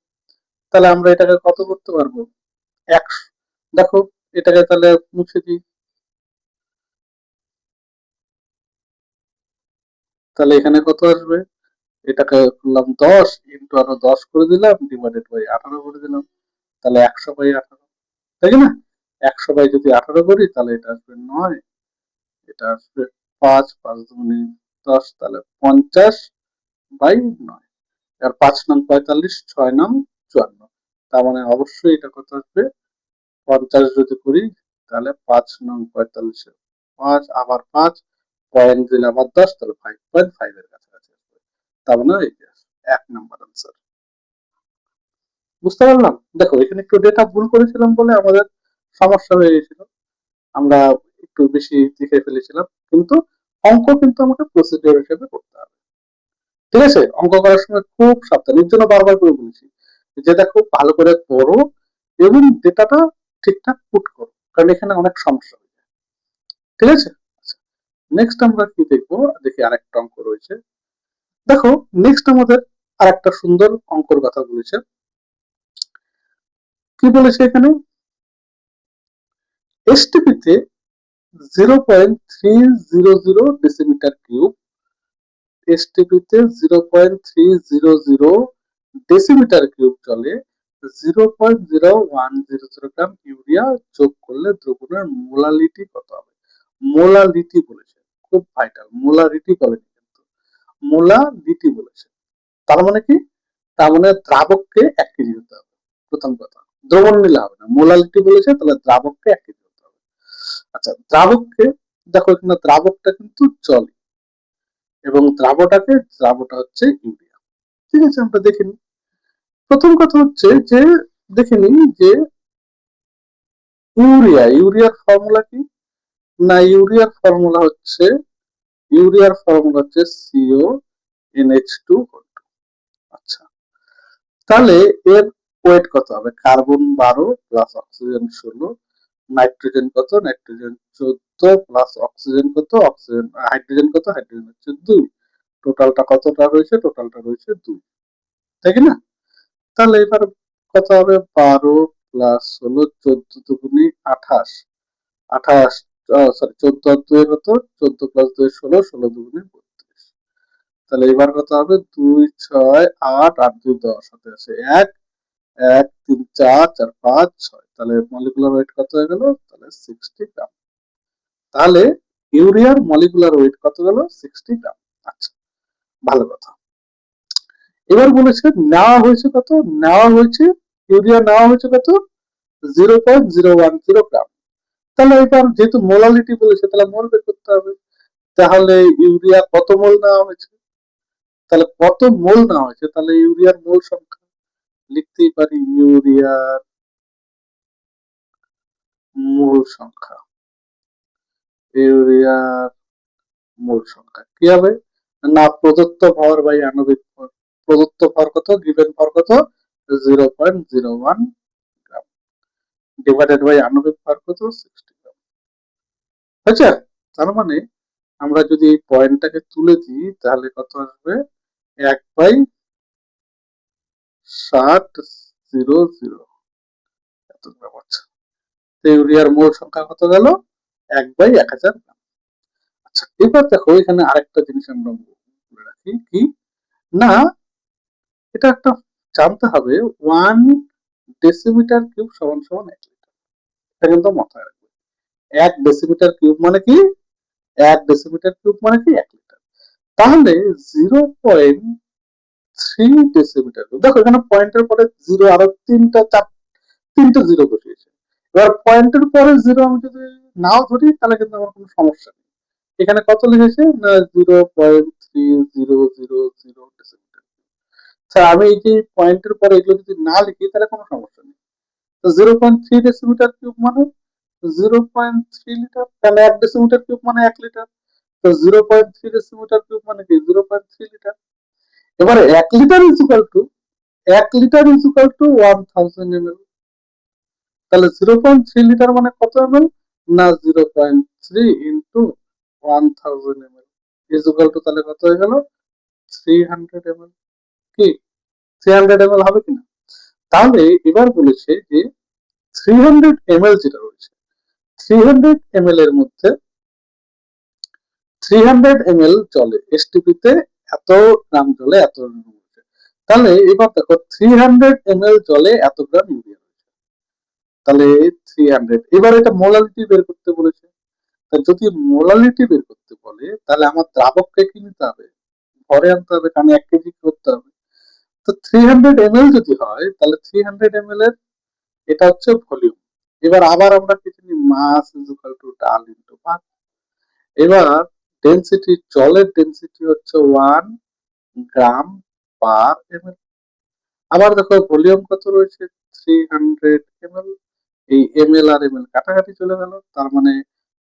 তাহলে আমরা এটাকে কত করতে পারবো, 100। দেখো এটাকে তাহলে মুছে দিই, তাহলে এখানে কত আসবে, এটাকে করলাম 10 ইন্টু আরো 10 করে দিলাম ডিভাইডেড বাই 18 করে দিলাম, তাহলে 100/18, তাই না? 100/18 করি তাহলে এটা আসবে 9, এটা আসবে 5, 5 দুগুণে 10, তাহলে 50/9। আর 5 নং 45, 6 নং 54, তার মানে অবশ্যই এটা কত আসবে, 50 যদি করি তাহলে 5 নং 45 5 আবার 5 পয়েন্ট দিলে আবার 10, তাহলে 5.5 এর কাছাকাছি আসবে, তার মানে এই যে 1 নম্বর আনসার। বুঝতে পারলাম? দেখো এখানে একটু ডেটা ভুল করেছিলাম বলে আমাদের সমস্যা হয়ে গেছিল, আমরা একটু বেশি লিখে ফেলেছিলাম, কিন্তু অঙ্ক কিন্তু আমাকে প্রসিডিউর হিসেবে করতে হবে। ঠিক আছে, অঙ্ক করার সময় খুব সাবধান, এর জন্য বারবার করে বলেছি যে দেখো ভালো করে পড়ো এবং ডেটাটা ঠিকঠাক পুট করো, কারণ এখানে অনেক সমস্যা হয়ে যায়। ঠিক আছে, নেক্সট আমরা কি দেখবো, দেখি আরেকটা অঙ্ক রয়েছে। দেখো নেক্সট আমাদের আরেকটা সুন্দর অঙ্কর কথা বলেছে, কি বলেছে এখানে, এসটিপিতে 0.300 ডেসিমিটার কিউব, এসটিপিতে 0.300 ডেসিমিটার কিউব জলে 0.0100 গ্রাম ইউরিয়া যোগ করলে দ্রবণের মোলালিটি কত হবে। মোলালিটি বলেছে, খুব ভাইটাল, মোলারিটি বলেনি কিন্তু মোলালিটি বলেছে, তার মানে কি, তার মানে দ্রাবককে 1 কেজি হতে হবে, প্রথম কথা, দ্রবণ নিলে হবে না, মোলালিটি বলেছে তাহলে দ্রাবককে 1 কেজি হতে হবে। আচ্ছা দ্রাবককে, দেখো এখানে দ্রাবকটা কিন্তু জল এবং দ্রাবটা হচ্ছে ইউরিয়া। ঠিক আছে, আমরা দেখে নিই। প্রথম কথা হচ্ছে যে দেখে নিই যে ইউরিয়ার ফর্মুলা কি, না ইউরিয়ার ফর্মুলা হচ্ছে CONH2। আচ্ছা, তাহলে এর ওয়েট কত হবে, কার্বন 12 প্লাস অক্সিজেন 16, নাইট্রোজেন কত, নাইট্রোজেন 14 প্লাস অক্সিজেন কত, অক্সিজেন হাইড্রোজেন কত, হাইড্রোজেন হচ্ছে 2, টোটালটা কতটা রয়েছে, টোটালটা রয়েছে 2, তাই কি না? তাহলে এবার কত হবে, 12 প্লাস 16, 14 দুগুণে 28, 28 সরি 14 আর 2 কত, 14 প্লাস 2 16, 16 দুগুণে 32, তাহলে এবার কত হবে, 2 6 8, 8 2 10, হাতে আছে 1, 1 3 4 4 5 6, তাহলে মলিকুলার ওয়েট কত হয়ে গেল, তাহলে 60 গ্রাম। তাহলে ইউরিয়ার মলিকুলার ওয়েট কত গেল, 60 গ্রাম। আচ্ছা, ভালো কথা। এবার বলেছে নেওয়া হয়েছে কত, ইউরিয়া নেওয়া হয়েছে কত, 0.010 গ্রাম। তাহলে এবার যেহেতু মোলালিটি বলেছে তাহলে মোল বের করতে হবে, তাহলে ইউরিয়া কত মোল নেওয়া হয়েছে, তাহলে কত মোল নেওয়া হয়েছে, তাহলে ইউরিয়ার মোল সংখ্যা লিখতেই পারি, ইউরিয়ার মোল সংখ্যা, ইউরিয়ার মোল সংখ্যা কি হবে, না প্রদত্ত ভর বাই আণবিক ভর, প্রদত্ত ভর কত, গিভেন ভর কত, 0.01 গ্রাম, ডিভাইডেড বাই আণবিক ভর কত, 60 গ্রাম। আচ্ছা, তার মানে আমরা যদি এই পয়েন্টটাকে তুলে দিই তাহলে কত আসবে, 1/6000 এত গ্রাম। আচ্ছা, ইউরিয়ার মোল সংখ্যা কত গেল, 1/1000 গ্রাম। আচ্ছা, এবার দেখো এখানে আরেকটা জিনিস আমরা বলে রাখি কি, না এটা একটা জানতে হবে, 1 ডেসিমিটার কিউব সমান সমান 1 লিটার, এটা কিন্তু মাথায় রাখবে। 1 ডেসিমিটার কিউব মানে কি, 1 ডেসিমিটার কিউব মানে কি 1 লিটার। তাহলে 0.3 ডেসিমিটার কিউব, দেখো এখানে পয়েন্টের পরে জিরো আরো তিনটা জিরো বসিয়েছে, এবার পয়েন্টের পরে জিরো আমি যদি নাও ধরি তাহলে কিন্তু আমার কোনো সমস্যা নেই। এখানে কত লিখেছে, না 0.3000 ডেসিমিটার। আচ্ছা, আমি এই যে পয়েন্টের পরে এগুলো যদি না লিখি তাহলে কোনো সমস্যা নেই। তো 0.3 ডেসিমিটার কিউব মানে 0.3 লিটার, তাহলে 1 ডেসিমিটার কিউব মানে 1 লিটার। তো তো 0.3 ডেসিমিটার কিউব মানে কি 0.3 লিটার। এবারে 1 litre is equal two 1000 ml। তাহলে 0.3 লিটার মানে কত ml না 0.3 into 1000 ml is equal two তাহলে কত হয়ে গেল 300 ml। কি 300 ml হবে কিনা? তাহলে এবার বলেছে যে 300 ml যেটা রয়েছে 300 ml এর মধ্যে 300 ml জলে এসটিপি তে এত গ্রাম জলে এত রয়েছে। তাহলে এবার দেখো 300 ml জলে এত গ্রাম ইউরিয়া রয়েছে। তাহলে 300 এবার এটা মোলারিটি বের করতে বলেছে। যদি মোলারিটি বের করতে বলে তাহলে আমার দ্রাবককে কি নিতে হবে ভরে আনতে হবে কারণ 1 কেজি করতে হবে। তো 300 ml যদি হয় তাহলে 300 ml এর এটা হচ্ছে ভলিউম। এবার আবার আমরা কি জানি মাস ইজ ইকুয়াল টু ডাল ইনটু ভাগ। এবার ডেনসিটি জলের ডেনসিটি হচ্ছে 1 গ্রাম পার ml। আবার দেখো ভলিউম কত রয়েছে 300 ml। এই ml আর ml কাটাকাটি চলে গেল তার মানে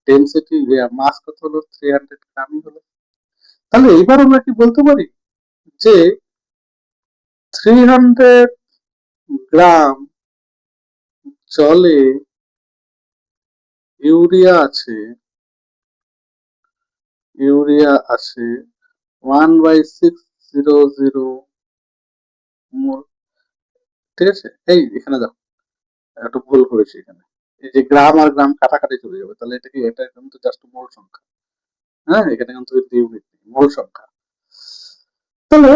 ডেনসিটি মাস কত হলো 300 গ্রামই হলো। তাহলে এবার আমরা কি বলতে পারি যে 300 গ্রাম জলে ইউরিয়া আছে 1/600 মোল। ঠিক আছে এই এখানে দেখো একটু ভুল করেছি এখানে এই যে গ্রাম আর গ্রাম কাটাকাটি চলে যাবে তাহলে এটা কি এটা কিন্তু জাস্ট মোল সংখ্যা। হ্যাঁ এখানে কিন্তু ইউনিট মোল সংখ্যা। তাহলে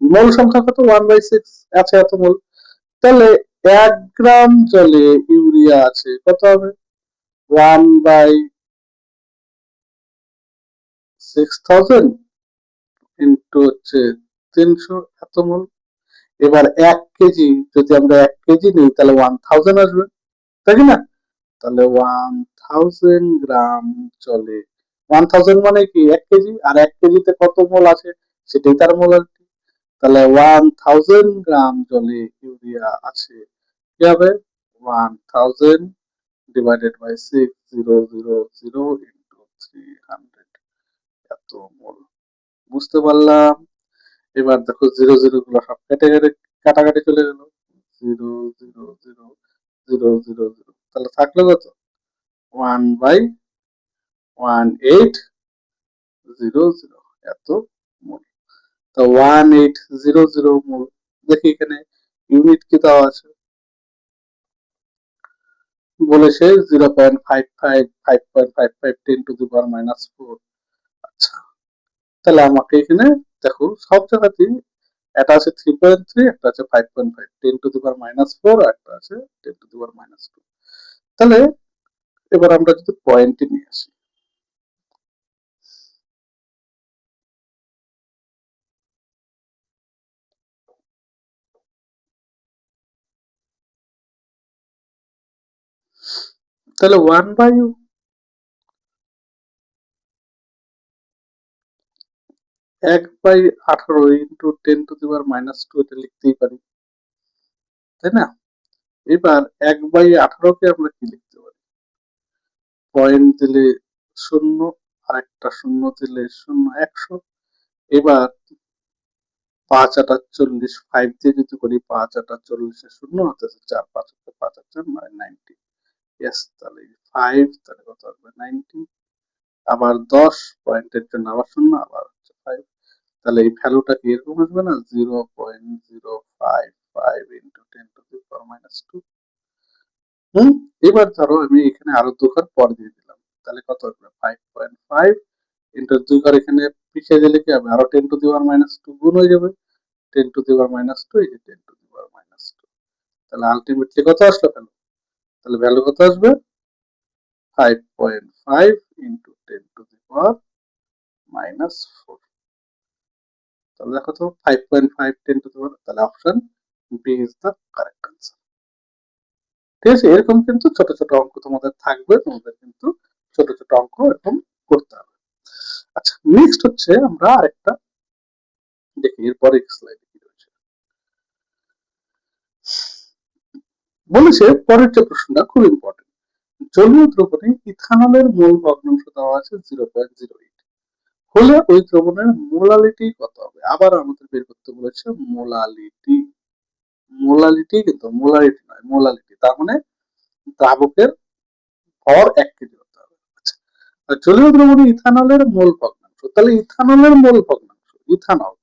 মোল সংখ্যা কত 1/6 আছে এত মোল। তাহলে 1 গ্রাম জলে ইউরিয়া আছে কত হবে 1/6000 ইন্টু হচ্ছে 300 এত মোল। এবার 1 কেজি যদি আমরা 1 কেজি নিই তাহলে 1000 আসবে তাই না? তাহলে 1000 গ্রাম জলে 1000 মানে কি 1 কেজি আর 1 কেজিতে কত মোল আছে সেটাই তার মোলারিটি। তাহলে 1000 গ্রাম জলে ইউরিয়া আছে কি হবে 1000 ডিভাইডেড বাই 6000 ইন্টু 300 এত মোল। বুঝতে পারলাম। এবার দেখো জিরো জিরো গুলো সব কেটে কেটে কাটাকাটি চলে গেল 0000000 তাহলে থাকলো কত 1/1800 এত মোল। তো 1800 মোল। দেখি এখানে ইউনিট কি দেওয়া আছে বলেছে 0.55 5.55 10⁻⁻⁴। আচ্ছা তাহলে আমাকে এখানে দেখো সব জায়গাতেই এটা আছে 3.3 একটা আছে 5.5 10⁻⁻⁴ আর একটা আছে 10⁻²। তাহলে এবার আমরা যদি পয়েন্টে নিয়ে আসি তাহলে 1/18 ইন্টু 10⁻² এটা লিখতেই পারি তাই না? এবার 1/18 কে আমরা কি লিখতে পারি পয়েন্ট দিলে 0 আর একটা শূন্য দিলে 0 100। এবার 5×8 = 40 5 দিয়ে যদি করি 5×8 = 0 অর্থাৎ 4×5 = 90। ইয়েস তাহলে 5 তাহলে কত আসবে 90। আবার 10 পয়েন্টের জন্য আবার 0 আবার হচ্ছে 5। তাহলে এই ভ্যালুটা কি এরকম আসবে না 0.055 ইন্টু 10⁻²। এবার ধরো আমি এখানে আরো 2 ঘর পর দিয়ে দিলাম তাহলে কত আসবে 5.5 ইন্টু 2 ঘর এখানে পিছিয়ে দিলে কি হবে আরো 10⁻² গুণ হয়ে যাবে 10⁻²। এই যে 10⁻²। তাহলে আলটিমেটলি কত আসলো ভ্যালু তাহলে ভ্যালু কত আসবে 5.5 ইন্টু 10⁻⁻⁴। তাহলে দেখো তো 5.5 তাহলে option B is the correct answer. ঠিক আছে এরকম কিন্তু ছোট ছোট অঙ্ক তোমাদের থাকবে তোমাদের কিন্তু ছোট ছোট অঙ্ক এরকম করতে হবে। আচ্ছা নেক্সট হচ্ছে আমরা আরেকটা দেখি এরপরে স্লাইডে কি রয়েছে বলেছে পরের যে প্রশ্নটা খুব ইম্পর্টেন্ট জলীয় দ্রবণে ইথানলের মোল ভগ্নাংশ দেওয়া আছে 0.08, হলে ওই দ্রবণের মোলালিটি কত হবে? আবার আমাদের বের করতে বলেছে মোলালিটি। মোলালিটি কিন্তু মোলারিটি নয়, মোলালিটি। তার মানে দ্রাবকের ভর 1 কেজি হতে হবে। আচ্ছা, আর জলীয় দ্রবণে ইথানলের মোল ভগ্নাংশ, তাহলে ইথানলের মোল ভগ্নাংশ ইথানল,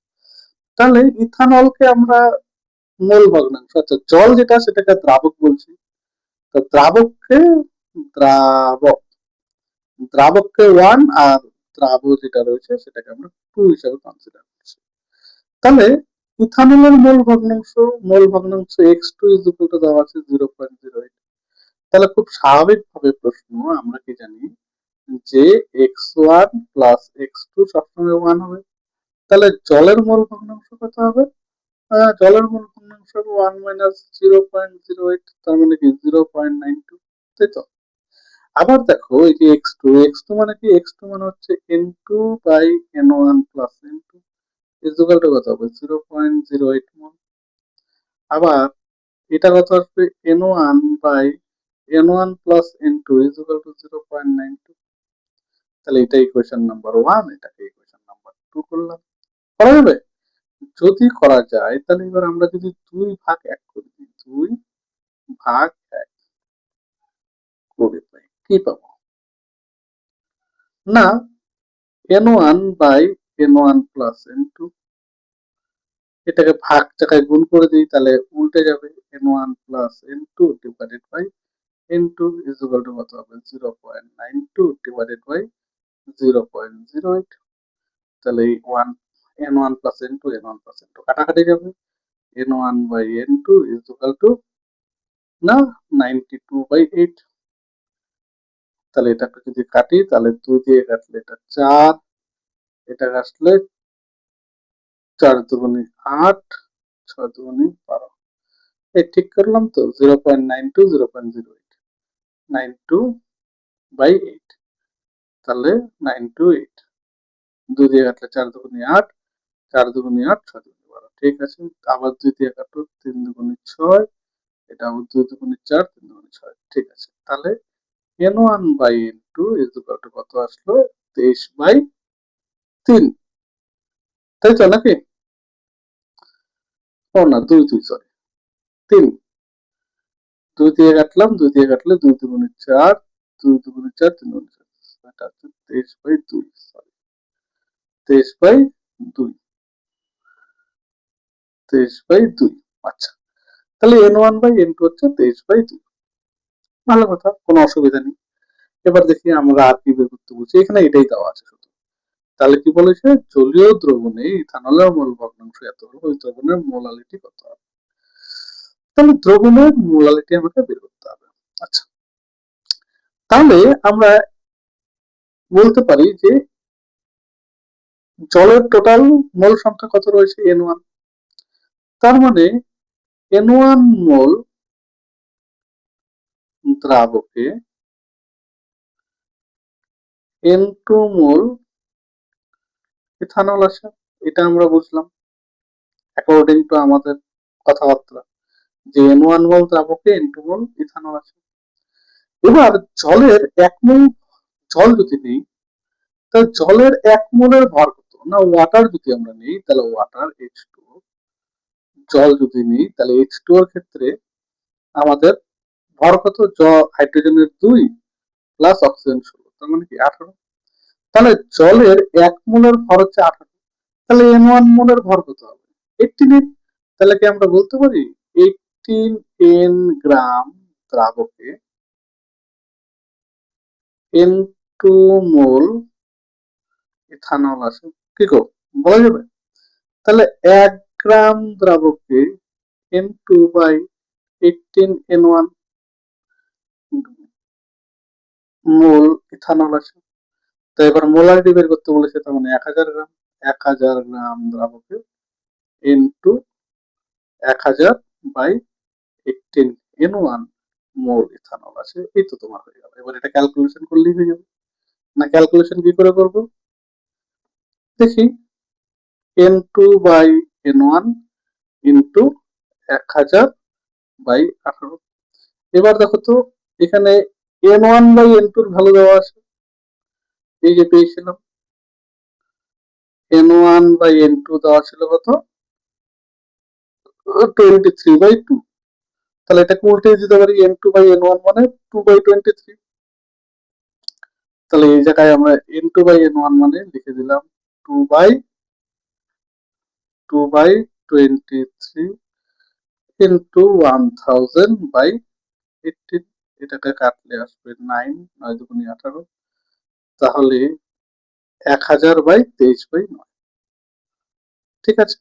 তাহলে ইথানলকে আমরা মোল ভগ্নাংশ, আচ্ছা জল যেটা সেটাকে দ্রাবক বলছি, তো দ্রাবককে দ্রাবক দ্রাবককে 1 আর দ্রাবক যেটা রয়েছে সেটাকে আমরা 2 হিসাবে কনসিডার করছি। তাহলে ইথানলের মোল ভগ্নাংশ x2 দেওয়া আছে 0.08। তাহলে খুব স্বাভাবিকভাবে প্রশ্ন আমরা কি জানি যে x1 প্লাস x2 সবসময় 1 হবে। তাহলে জলের মোল ভগ্নাংশ কত হবে? জলের মোল ভগ্নাংশ 1 মাইনাস 0.08, তার মানে কি 0.92, তাই তো? আবার দেখো এই যে x2 মানে কি? x2 মানে হচ্ছে n2 by n1 plus n2 equal to কত হবে? 0.08 মোল। আবার এটা কত আসবে? n1 by n1 plus n2 equal to 0.92। তাহলে এটা ইকুয়েশন নাম্বার 1, এটাকে ইকুয়েশন নাম্বার 2 করলাম। করা যাবে? যদি করা যায় তাহলে এবার আমরা যদি 2 ভাগ 1 করে দিই, 2 ভাগ 1 করে পাই, কি পাবো? না, n1 by n1 plus n2, এটাকে ভাগ জায়গায় গুণ করে দিই তাহলে উল্টে যাবে, n1 plus n2 divided by n2 is equal to কত হবে? 0.92 ডিভাইডেড বাই 0.08। তাহলে এই 1 n1 প্লাস n2 কাটাকাটি যাবে, n1 by n2 is equal two না 92/8। তাহলে এটাকে যদি কাটি তাহলে 2 দিয়ে কাটলে এটা 4, এটা কাটলে 4 দুগুণে 8, 6 দুগুণে 12। এই ঠিক করলাম তো? 0.92 0.08 92/8, তাহলে 928। 2 দিয়ে কাটলে 4 দুগুণে 8, 4 দুগুণে 8, 6 দুগুণে 12। ঠিক আছে, আবার 2 দিয়ে কাটো, 3 দুগুণে 6, এটা আবার 2 দুগুণে 4, 3 দুগুণে 6। ঠিক আছে, তাহলে n1 by n2 is equal to কত আসলো? 23/3, তাই তো নাকি? ও না, 2 2 সরি 3। 2 দিয়ে কাটলাম, 2 দিয়ে কাটলে 2 দুগুণে 4, 2 দুগুণে 4, 3 দুগুণে 4, এটা হচ্ছে 23/2, সরি 23/2, 23/2। আচ্ছা, তাহলে n1 বাই n2 হচ্ছে 23/2। ভালো কথা, কোনো অসুবিধা নেই। এবার দেখি আমরা আর কি বের করতে বলছি, এখানে এটাই দেওয়া আছে শুধু। তাহলে কি বলেছে? জলীয় দ্রবণে ইথানলের মোল ভগ্নাংশ এত হলে ওই দ্রবণের মোলালিটি কত হবে? তাহলে দ্রবণের মোলালিটি আমাকে বের করতে হবে। আচ্ছা, তাহলে আমরা বলতে পারি যে জলের টোটাল মোল সংখ্যা কত রয়েছে? n1। তার মানে n1 মোল দ্রাবকে n2 মোল ইথানল আছে, এটা আমরা বুঝলাম অ্যাকর্ডিং টু আমাদের কথাবার্তা, যে n1 মোল দ্রাবকে n2 মোল ইথানল আছে। এবার জলের 1 মোল জল যদি নেই, তাহলে জলের 1 মোলের ভর কত? না, ওয়াটার যদি আমরা নিই তাহলে ওয়াটার H2O, জল যদি নিই তাহলে H2O এর ক্ষেত্রে আমাদের ভর কত? হাইড্রোজেনের 2 প্লাস অক্সিজেন 16, তার মানে কি 18। তাহলে জলের 1 মোলের ভর হচ্ছে 18, তাহলে n1 মোলের ভর কত হবে? 18। তাহলে কি আমরা বলতে পারি 18 n গ্রাম দ্রাবকে n2 মোল ইথানল আছে, কি গো বলা যাবে? তাহলে 1 গ্রাম দ্রাবকে n2 by 18n1 mole ethanol আছে। তো এবার মোলারিটি বের করতে বলেছে, তার মানে 1000 গ্রাম। 1000 গ্রাম দ্রাবকে n2 1000 by 18n1 mole ethanol আছে। এই তো তোমার হয়ে গেল। এবার এটা ক্যালকুলেশন করলেই হয়ে যাবে। না, ক্যালকুলেশন কি করে করবো দেখি। n2 by n1 into 1000 by 18। এবার দেখো তো, এখানে n1/n2 এর ভ্যালু দেওয়া আছে, এই যে পেয়েছিলাম n1/n2 দেওয়া ছিল কত, 23/2। তাহলে এটাকে উল্টে দিতে পারি, n2/n1 মানে 2/23। তাহলে এই জায়গায় আমরা n2/n1 মানে লিখে দিলাম 2/23 ইন্টু 1000/18। এটাকে কাটলে আসবে 9, 9 × 2 = 18। তাহলে 1000/23/9। ঠিক আছে,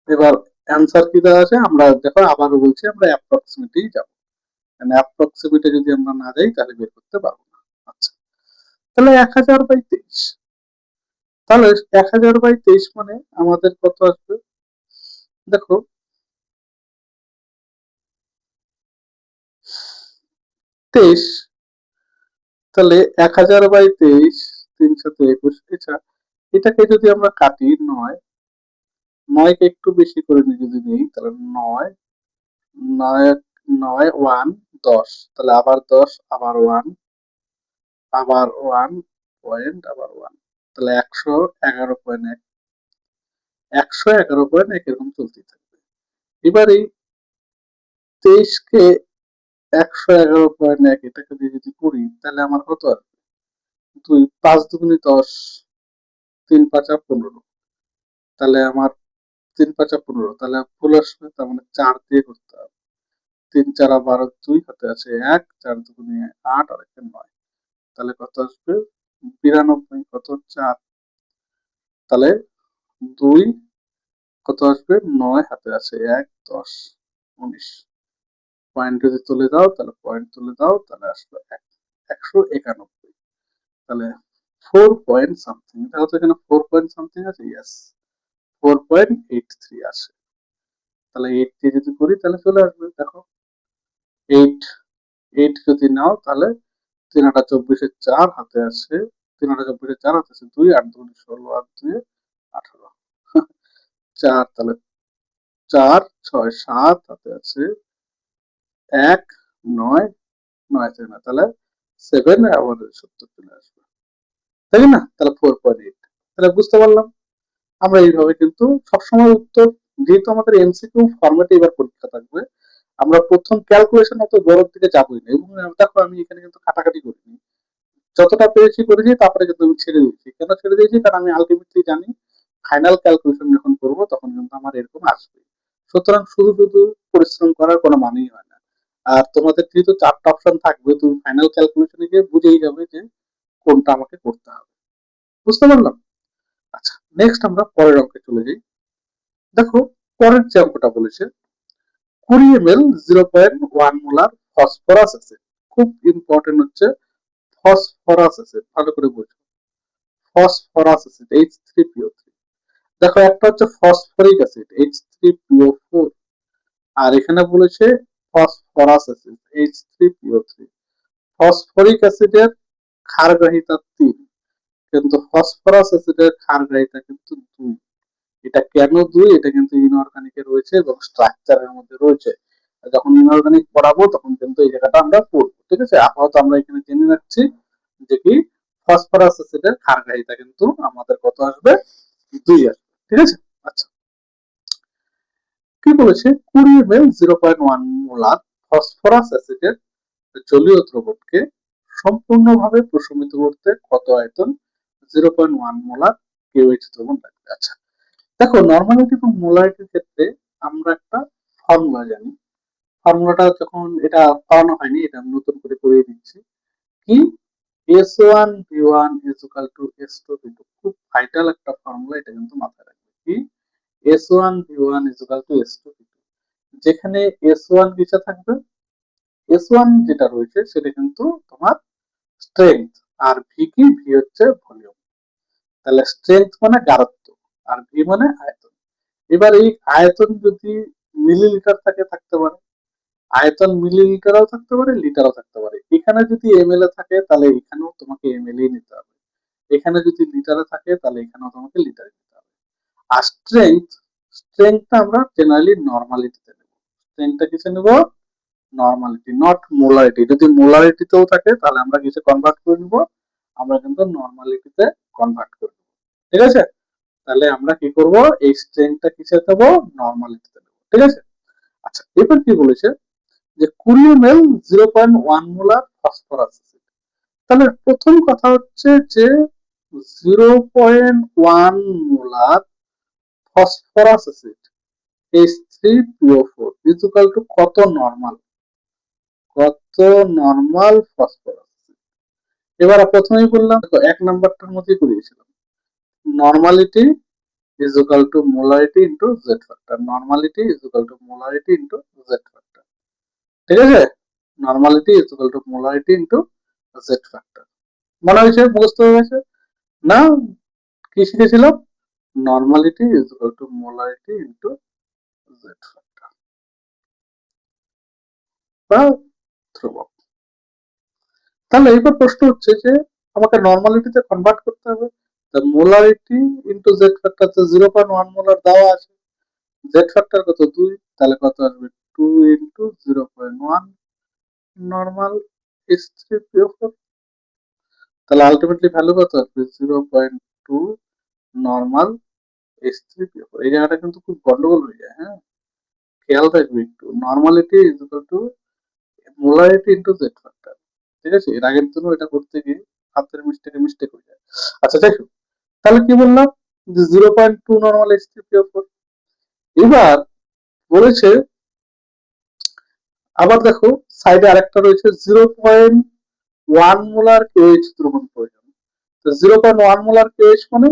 এবার অ্যান্সার কি দেওয়া আছে আমরা দেখো, আবারও বলছি আমরা অ্যাপ্রক্সিমেটেই যাব, মানে অ্যাপ্রক্সিমেটে যদি আমরা না যাই তাহলে বের করতে পারবো না। আচ্ছা, তাহলে 1000/23, তাহলে 1000/23 মানে আমাদের কত আসবে দেখো, 23। তাহলে 1000/23, 3 × 7 = 21। আচ্ছা, এটাকে যদি আমরা কাটি, 9, 9কে একটু বেশি করে যদি নিই তাহলে 9, 9, 9, 1, 10, তাহলে আবার 10, আবার 1, আবার 1 পয়েন্ট, আবার 1, তাহলে 111.1, 111.1 এরকম চলতেই থাকবে। এবার এই 23কে 111.1 এটাকে দিয়ে যদি করি তাহলে আমার কত আসবে, 2, 5 দুগুণে 10, 3 5 15, তাহলে আমার 3 5 15, তাহলে ভুল আসবে, তার মানে 4 দিয়ে করতে হবে। 3 4 12, 2 হাতে আছে 1, 4 দুগুণে 8 আর 1 9, তাহলে কত আসবে 92, কত 4, তাহলে 2 কত আসবে 9, হাতে আছে 1, 10, 19, পয়েন্ট যদি তুলে দাও তাহলে পয়েন্ট তুলে দাও তাহলে আসবে 191। তাহলে 4 পয়েন্ট সামথিং, তাহলে তো এখানে 4 পয়েন্ট সামথিং আছে, ইয়েস 4.83 আসে। তাহলে 8 দিয়ে যদি করি তাহলে চলে আসবে, দেখো 8, 8 যদি নাও তাহলে 3 8 24 4 হাতে আছে, 3 8 24 4 হাতে আছে 2, 8 2 16, 8 2 18, 4, তাহলে 4 6 7 হাতে আছে 1 9, 9 থেকে না তাহলে 7, আবার 70 চলে আসবে, তাই না? তাহলে 4.8। তাহলে বুঝতে পারলাম আমরা এইভাবে কিন্তু সবসময় উত্তর, যেহেতু আমাদের এমসিকিউ ফরম্যাটে এবার পরীক্ষা থাকবে, আমরা প্রথম ক্যালকুলেশন অত বড়র দিকে যাবোই না। এবং দেখো আমি এখানে কিন্তু কাটাকাটি করিনি, যতটা পেরেছি করেছি, তারপরে কিন্তু আমি ছেড়ে দিয়েছি। কেন ছেড়ে দিয়েছি, কারণ আমি আলটিমেটলি জানি ফাইনাল ক্যালকুলেশন যখন করব তখন কিন্তু আমার এরকম আসবে। সুতরাং শুধু শুধু পরিশ্রম করার কোনো মানেই হয় না। আর তোমাদের যেহেতু 4টা অপশন থাকবে, তুমি ফাইনাল ক্যালকুলেশনে গিয়ে বুঝেই যাবে যে কোনটা আমাকে করতে হবে। বুঝতে পারলাম? আচ্ছা, নেক্সট আমরা পরের অঙ্কে চলে যাই। দেখো, পরের যে অঙ্কটা বলেছে 20 ml 0.1 মোলার ফসফরাস অ্যাসিড। খুব ইম্পর্টেন্ট হচ্ছে ফসফরাস অ্যাসিড, ভালো করে বুঝো। Phosphorus acid H3PO3। দেখো, একটা হচ্ছে ফসফরিক অ্যাসিড H3PO4, আর এখানে বলেছে ফসফরাস অ্যাসিড H3PO3। ফসফরিক অ্যাসিডের ক্ষারগ্রাহিতা 3, কিন্তু ফসফরাস অ্যাসিডের ক্ষারগ্রাহিতা কিন্তু 2। এটা কেন 2, এটা কিন্তু ইনঅর্গানিকে রয়েছে এবং স্ট্রাকচারের মধ্যে রয়েছে। যখন ইনঅর্গানিক পড়াবো তখন কিন্তু এই জায়গাটা আমরা পড়বো। ঠিক আছে, আপাতত আমরা এখানে জেনে রাখছি যে কি ফসফরাস অ্যাসিডের ক্ষারগ্রাহিতা কিন্তু আমাদের কত আসবে, 2 আসবে। ঠিক আছে, আচ্ছা, কি বলেছে 20 ml 0.1 মোলার ফসফরাস অ্যাসিডের জলীয় দ্রবণকে সম্পূর্ণভাবে প্রশমিত করতে কত আয়তন 0.1 মোলার কেওএইচ দ্রবণ লাগবে। আচ্ছা, দেখো, নরমালিটি এবং মোলারিটির ক্ষেত্রে আমরা একটা ফর্মুলা জানি। ফর্মুলাটা যখন এটা পড়ানো হয়নি, এটা আমি নতুন করে করিয়ে দিচ্ছি। কি, S1V1 = S2V2, খুব ভাইটাল একটা ফর্মুলা, এটা কিন্তু মাথায় রাখবে। কি, S1V1 = S2V2, যেখানে S1 কিসে থাকবে, S1 যেটা রয়েছে সেটা কিন্তু তোমার স্ট্রেংথ, আর ভি কি, ভি হচ্ছে ভলিউম। তাহলে স্ট্রেংথ মানে গাঢ়ত্ব, আর ভি মানে আয়তন। এবার এই আয়তন যদি মিলিলিটার থাকে, থাকতে পারে, আয়তন মিলিলিটারও থাকতে পারে, লিটারও থাকতে পারে। এখানে যদি এমএল এ থাকে তাহলে এখানেও তোমাকে এমএল ই নিতে হবে, এখানে যদি লিটারে থাকে তাহলে এখানেও তোমাকে লিটারে নিতে হবে। আর স্ট্রেংথটা আমরা জেনারেলি নর্মালিটিতে নেব। স্ট্রেংথটা কিসে নেব, নর্মালিটি, নট মোলারিটি। যদি মোলারিটিতেও থাকে তাহলে আমরা কিসে কনভার্ট করে নিব, আমরা কিন্তু নর্মালিটিতে কনভার্ট করে নিব। ঠিক আছে, তাহলে আমরা কি করব, এই স্ট্রেংথটা কিসে দেব, নর্মালিটিতে দেব। ঠিক আছে, আচ্ছা এবার কি বলেছে যে 20 ml 0.1 মোলার ফসফরাস। তাহলে প্রথম কথা হচ্ছে যে 0.1 molar phosphorus acid H3PO4 equal to কত নরমাল, কত নরমাল ফসফরাস। এবার প্রথমেই বললাম এক নাম্বারটার মধ্যেই করিয়েছিলাম, normality is equal to molarity into z factor, normality is equal to molarity into z factor। ঠিক আছে, normality is equal to molarity into z factor। মনে হয়েছে, মুখস্থ হয়ে গেছে না? কি শিখেছিলাম, normality is equal to molarity into z factor বা ধ্রুবক। তাহলে এবার প্রশ্ন হচ্ছে যে আমাকে নরমালিটিতে কনভার্ট করতে হবে, মোলারিটি ইন্টু জেড ফ্যাক্টর, তো 0.1 মোলার দেওয়া আছে, জেড ফ্যাক্টর কত 2, তাহলে কত আসবে 2 ইন্টু 0.1 নর্মাল H3PO4, তাহলে আলটিমেটলি ভ্যালু কত আসবে 0.2 নর্মাল H3PO4। এই জায়গাটা কিন্তু খুব গন্ডগোল হয়ে যায়, হ্যাঁ খেয়াল রাখবে একটু, normality is equal to molarity into Z factor. ঠিক আছে, এর আগের জন্য এটা করতে গিয়ে হাতের মিস্টেক হয়ে যায়। আচ্ছা যাই হোক, তাহলে কি বললাম যে 0.2 নর্মাল H3PO4। এবার বলেছে আবার দেখো সাইডে আরেকটা রয়েছে 0.1 মোলার কেওএইচ দ্রবণ প্রয়োজন। তো 0.1 মোলার কেওএইচ মানে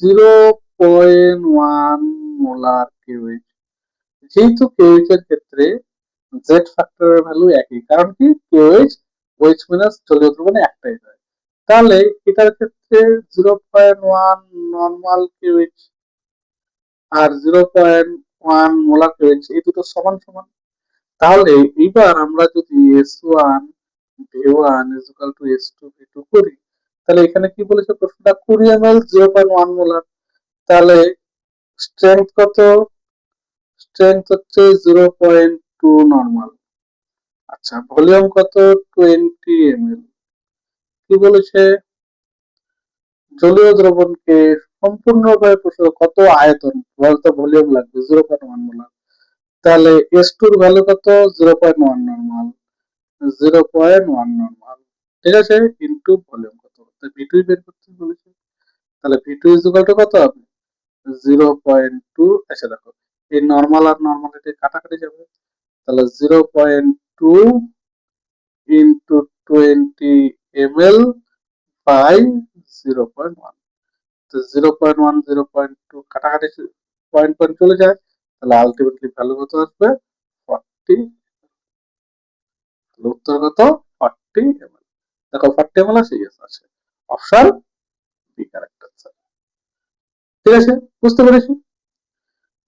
0.1 মোলার কেওএইচ, যেহেতু কেওএইচ এর ক্ষেত্রে জেড ফ্যাক্টরের ভ্যালু একই, কারণ কি কেওএইচ ওএইচ মাইনাস জলীয় দ্রবণে একটাই হয়, তাহলে এটার ক্ষেত্রে 0.1 নর্মাল কেওএইচ আর 0.1 মোলার কেওএইচ এই দুটো সমান সমান। তাহলে এবার আমরা যদি S1 V1 is equal to S2 V2 করি, তাহলে এখানে কি বলেছে প্রশ্নটা, 20 ml 0.1 মোলার, তাহলে স্ট্রেংথ কত, স্ট্রেংথ হচ্ছে 0.2 নর্মাল। আচ্ছা ভলিউম কত 20 ml। কি বলেছে, জলীয় দ্রবণকে সম্পূর্ণভাবে কত আয়তন বলতে ভলিউম লাগবে 0.1 মোলার, তাহলে S2 এর ভ্যালু কত 0.1 নর্মাল, 0.1 নর্মাল। ঠিক আছে, ইনটু ভলিউম কত, তো V2 বের করতে বলেছে, তাহলে V2 ইজ ইকুয়াল টু কত হবে 0.2। আচ্ছা দেখো এই নর্মাল আর নর্মালিটি কাটাকাটি যাবে, তাহলে 0.2 ইনটু 20 ml বাই 0.1, তো 0.1 0.2 কাটাকাটি পয়েন্ট পয়েন্ট চলে যায়, তাহলে আলটিমেটলি ভ্যালু কত আসবে 40। উত্তর কত 40 ml। দেখো 40 ml আছে, ইয়েস আছে, অপশন বি কারেক্ট আনসার। ঠিক আছে, বুঝতে পেরেছি।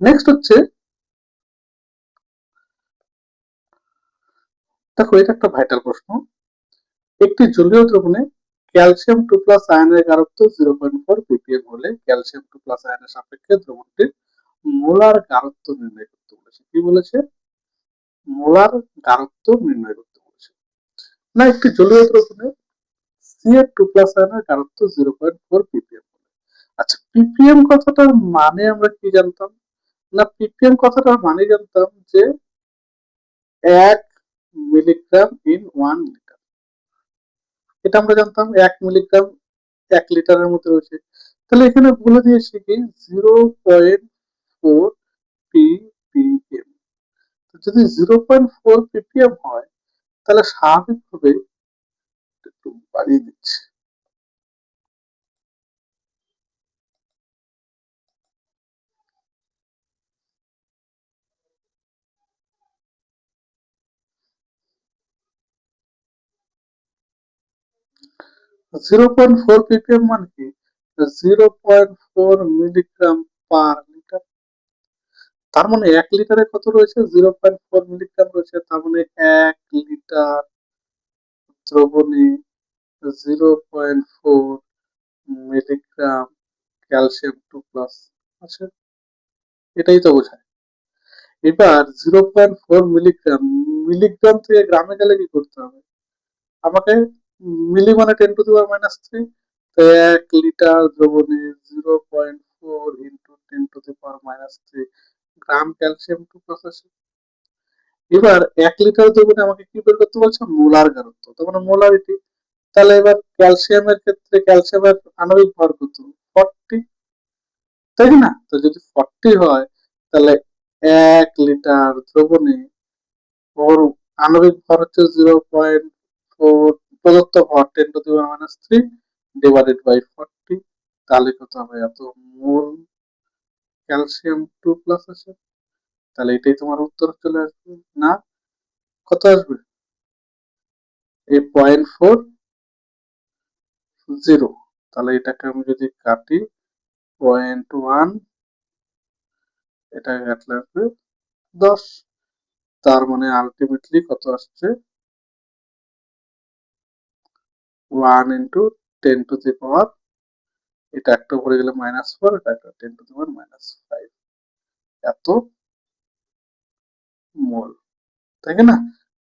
নেক্সট হচ্ছে দেখো এটা একটা ভাইটাল প্রশ্ন, একটি জলীয় দ্রবণে ক্যালসিয়াম 2 প্লাস আয়নের গারত্ব 0.4 ppm হলে ক্যালসিয়াম 2 প্লাস আয়নের সাপেক্ষে দ্রবণটির মোলার গারত্ব নির্ণয় করতে বলেছে। কি বলেছে, মোলার গারত্ব নির্ণয় করতে বলেছে। না একটি জলীয় দ্রবণে CH2 প্লাস আয়নের গারত্ব 0.4 ppm। আচ্ছা ppm কথাটার মানে আমরা কি জানতাম, না ppm কথাটার মানে জানতাম যে 1 মিলিগ্রাম ইন 1 লিটার, এটা আমরা জানতাম 1 মিলিগ্রাম 1 লিটারের মধ্যে রয়েছে। তাহলে এখানে বলে দিয়েছি কি 0.4 ppm, যদি 0.4 ppm হয় তাহলে স্বাভাবিকভাবে একটু বাড়িয়ে দিচ্ছি, 0.4 ppm মানে কি 0.4 মিলিগ্রাম পার লিটার, তার মানে 1 লিটারে কত রয়েছে 0.4 মিলিগ্রাম রয়েছে, তার মানে 1 লিটার দ্রবণে 0.4 মিলিগ্রাম ক্যালসিয়াম 2 প্লাস আছে, এটাই তো বোঝায়। এবার 0.4 মিলিগ্রাম, মিলিগ্রাম থেকে গ্রামে গেলে কি করতে হবে? আমাকে মিলি মানে 10⁻³ তো 1 লিটার দ্রবণে 0.4 ইন্টু 10⁻³ গ্রাম ক্যালসিয়াম টু প্রসেসে। এবার 1 লিটার দ্রবণে আমাকে কি বের করতে বলছে? মোলার ঘনত্ব, তার মানে মোলারিটি। তাহলে এবার ক্যালসিয়ামের ক্ষেত্রে ক্যালসিয়ামের আণবিক ভর কত? 40, তাই না? তো যদি 40 হয় তাহলে 1 লিটার দ্রবণে ওর আণবিক ভর হচ্ছে 0.4, প্রদত্ত ভর 10⁻³ ডিভাইডেড বাই 40, তাহলে কত হবে? এত মোল ক্যালসিয়াম 2+ আছে। তাহলে এটাই তোমার উত্তর চলে আসবে না? কত আসবে? এই 0.40। তাহলে এটাকে আমি যদি কাটি 0.1, এটাকে কাটলে আসবে 10। তার মানে আলটিমেটলি কত আসছে? 1 ইন্টু 10⁻, এটা একটা উপরে গেলে -4, এটা একটা 10⁻⁵ এত মোল, তাই না?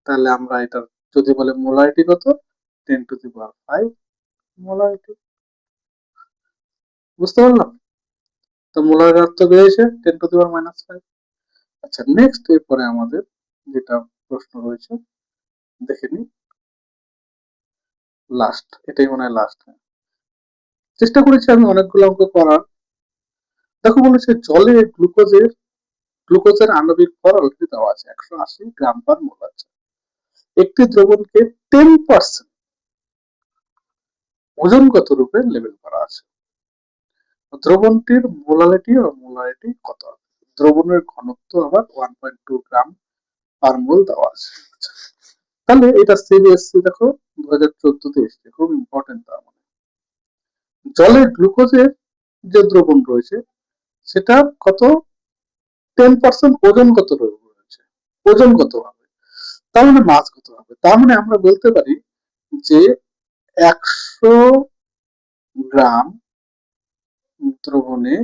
তাহলে আমরা এটার যদি বলে মোলারিটি কত, 10⁵ মোলারিটি। বুঝতে পারলাম? তো মোলার ঘনত্ব বেড়েছে 10⁻⁵। আচ্ছা, নেক্সট এরপরে আমাদের যেটা প্রশ্ন রয়েছে দেখে নি, লাস্ট, এটাই মনে হয় লাস্ট। চেষ্টা করেছি আমি অনেকগুলো অঙ্ক করার। দেখো বলেছে জলে গ্লুকোজের আণবিক ভর অলরেডি দেওয়া আছে 180 গ্রাম পার মোল আছে। একটি দ্রবণকে 10% ওজনগত রূপে লেবেল করা আছে। দ্রবণটির মোলারিটি কত হবে? দ্রবণের ঘনত্ব আবার 1.2 গ্রাম পার মোল দেওয়া আছে। তাহলে এটা সিবিএসসি দেখো 2014 তে এসেছে, খুব ইম্পর্টেন্ট। তার মানে জলের গ্লুকোজের যে দ্রবণ রয়েছে সেটা কত? 10% ওজন কত রয়েছে, ওজন কত হবে, তার মানে মাস কত হবে। তার মানে আমরা বলতে পারি যে 100 গ্রাম দ্রবণে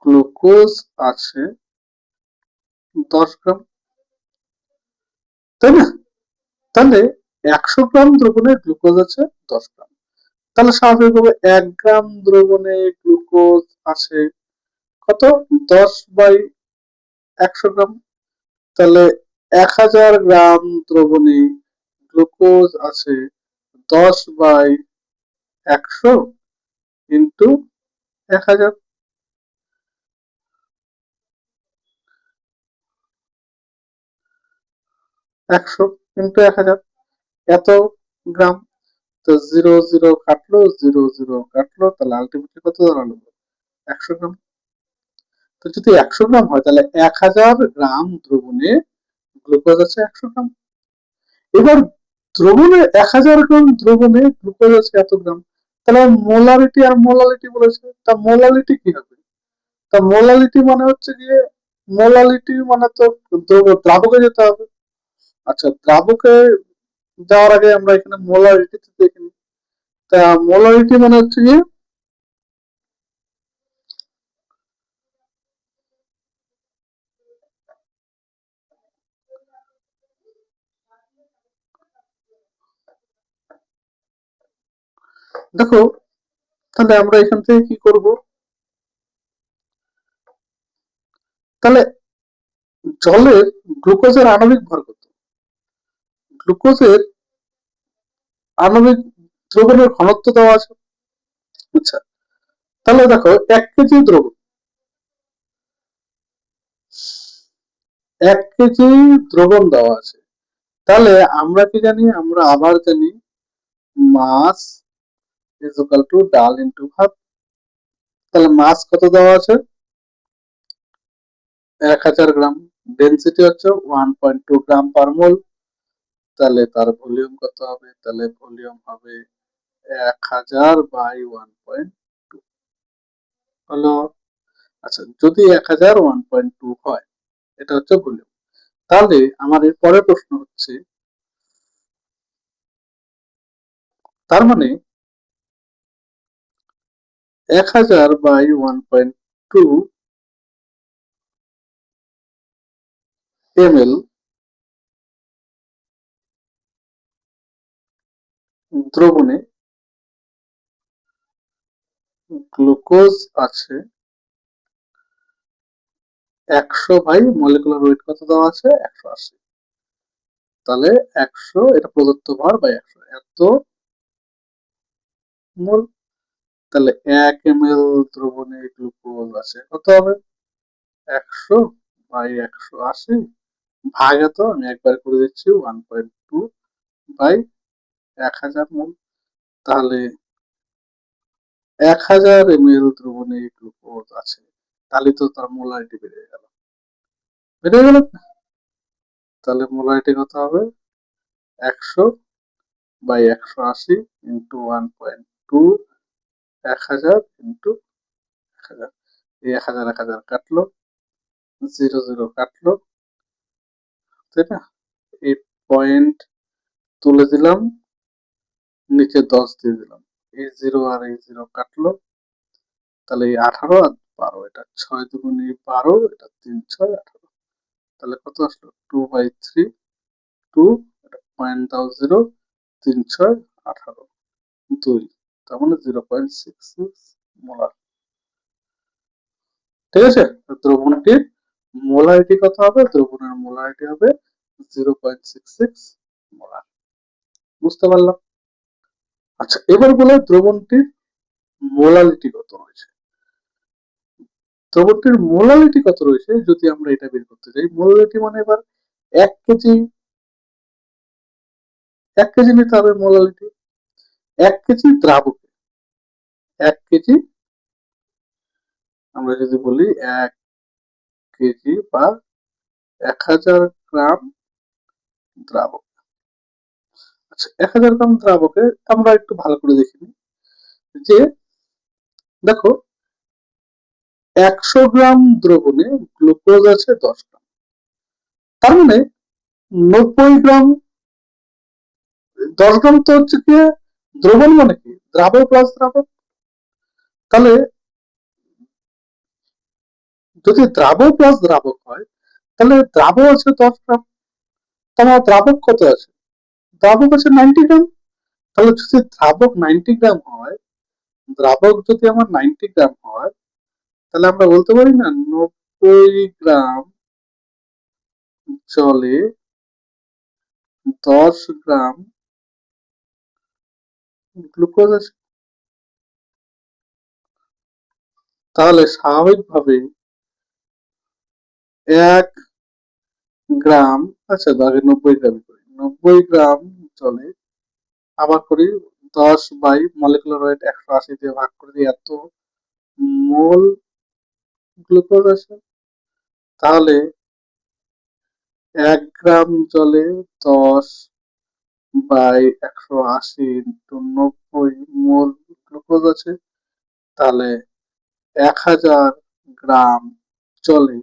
গ্লুকোজ আছে 10 গ্রাম, তাই না? তাহলে 100 গ্রাম দ্রবণে গ্লুকোজ আছে 10 গ্রাম, তাহলে স্বাভাবিকভাবে 1 গ্রাম দ্রবণে গ্লুকোজ আছে কত? 10/100 গ্রাম। তাহলে 1000 গ্রাম দ্রবণে গ্লুকোজ আছে 10/100 ইন্টু 1000, 100 ইন্টু 1000, এত গ্রাম। তো 0 0 কাটলো, 0 0 কাটলো, তাহলে আলটিমেটলি কত দাঁড়ালো? 100 গ্রাম। তো যদি 100 গ্রাম হয় তাহলে 1000 গ্রাম দ্রবণে গ্লুকোজ আছে 100 গ্রাম। এবার দ্রবণে 1000 গ্রাম দ্রবণে গ্লুকোজ আছে এত গ্রাম, তাহলে মোলারিটি আর মোলালিটি বলেছে, তা মোলালিটি কি হবে? তা মোলালিটি মানে হচ্ছে গিয়ে, মোলালিটি মানে তো দ্রাবকে যেতে হবে। আচ্ছা, দ্রাবকে যাওয়ার আগে আমরা এখানে মোলারিটি দেখে নিই। তা মোলারিটি মানে হচ্ছে গিয়ে, দেখো তাহলে আমরা এখান থেকে কি করব? তাহলে জলের গ্লুকোজের আণবিক ভর কত? গ্লুকোজের আণবিক দ্রবণের ঘনত্ব দেওয়া আছে। আচ্ছা, তাহলে দেখো 1 কেজি দ্রবণ, 1 কেজি দ্রবণ দেওয়া আছে। তাহলে আমরা কি জানি? আমরা আবার জানি মাস ইজ ইকুয়াল টু ডাল ইন্টু ভাত। তাহলে মাস কত দেওয়া আছে? 1000 গ্রাম। ডেন্সিটি হচ্ছে 1.2 গ্রাম পার মোল। তাহলে তার ভলিউম কত হবে? তাহলে ভলিউম হবে 1000/1.2 হলো। আচ্ছা, যদি 1000 1.2 হয়, এটা হচ্ছে ভলিউম। তাহলে আমার এর পরের প্রশ্ন হচ্ছে, তার মানে 1000 বাই 1.2 ml দ্রবণে গ্লুকোজ আছে 100 বাই মলিকুলার ওয়েট কত দেওয়া আছে 180। তাহলে 100 এটা প্রদত্ত ভর বাই 100 এত মোল। তাহলে 1 ml দ্রবণে গ্লুকোজ আছে কত হবে 100 বাই 180 ভাগ এত আমি একবার করে দিচ্ছি 1.2 বাই 1000 মোল। তাহলে 1000 ml দ্রবণে গ্লুকোজ আছে, তাহলে তো তার মোলারিটি বেড়ে গেল, বেড়ে গেল। তাহলে মোলারিটি কত হবে 100 বাই 180 ইন্টু 1.2 1000 ইন্টু 1000। এই 1000 কাটলো, 0 কাটলো, তাই না? এই পয়েন্ট তুলে দিলাম, নিচে 10 দিয়ে দিলাম, এই 0 আর এই 0 কাটলো, তাহলে এই 18 আর 12 এটা 6 দুগুণে 12, এটা 3 6 18। তাহলে কত আসলো 2/3 2, এটা পয়েন্ট দাও 0, 3 6 18 2, তার মানে 0.66 মোলার। ঠিক আছে, দ্রবণটির মোলারিটি কত হবে দ্রবণের মোলারিটি হবে 0.66 মোলার। বুঝতে পারলাম। আচ্ছা, এবার বলে দ্রবণটির মোলারিটি কত রয়েছে। দ্রবণটির মোলারিটি কত রয়েছে যদি আমরা এটা বের করতে চাই, মোলারিটি মানে এবার 1 কেজি 1 কেজি নিতে হবে মোলারিটি। 1 কেজি দ্রাবকে 1 কেজি আমরা যদি বলি 1 কেজি বা 1000 গ্রাম দ্রাবক। আচ্ছা, 1000 গ্রাম দ্রাবকে আমরা একটু ভালো করে দেখি যে দেখো 100 গ্রাম দ্রবণে গ্লুকোজ আছে 10 গ্রাম, তার মানে 90 গ্রাম, 10 গ্রাম তো হচ্ছে কি দ্রবণ মানে কি দ্রাবক প্লাস দ্রাবক। তাহলে যদি দ্রাবক প্লাস দ্রাবক হয় তাহলে দ্রাবক আছে 10 গ্রাম, তাহলে দ্রাবক কত আছে দ্রাবক আছে 90 গ্রাম। তাহলে যদি দ্রাবক 90 গ্রাম হয়, দ্রাবক যদি আমার 90 গ্রাম হয়, তাহলে আমরা বলতে পারি না 90 গ্রাম জলে 10 গ্রাম গ্লুকোজ আছে। তাহলে স্বাভাবিকভাবে 1 গ্রাম, আচ্ছা আগে 90 গ্রাম করি, 90 গ্রাম জলে আবার করি 10 বাই মলিকুলার ওয়েট 180 দিয়ে ভাগ করে দিই, এত মোল গ্লুকোজ আছে। তাহলে 1 গ্রাম জলে 10 বাই 180 ইন্টু 90 মোল গ্লুকোজ আছে। তাহলে 1000 গ্রাম জলে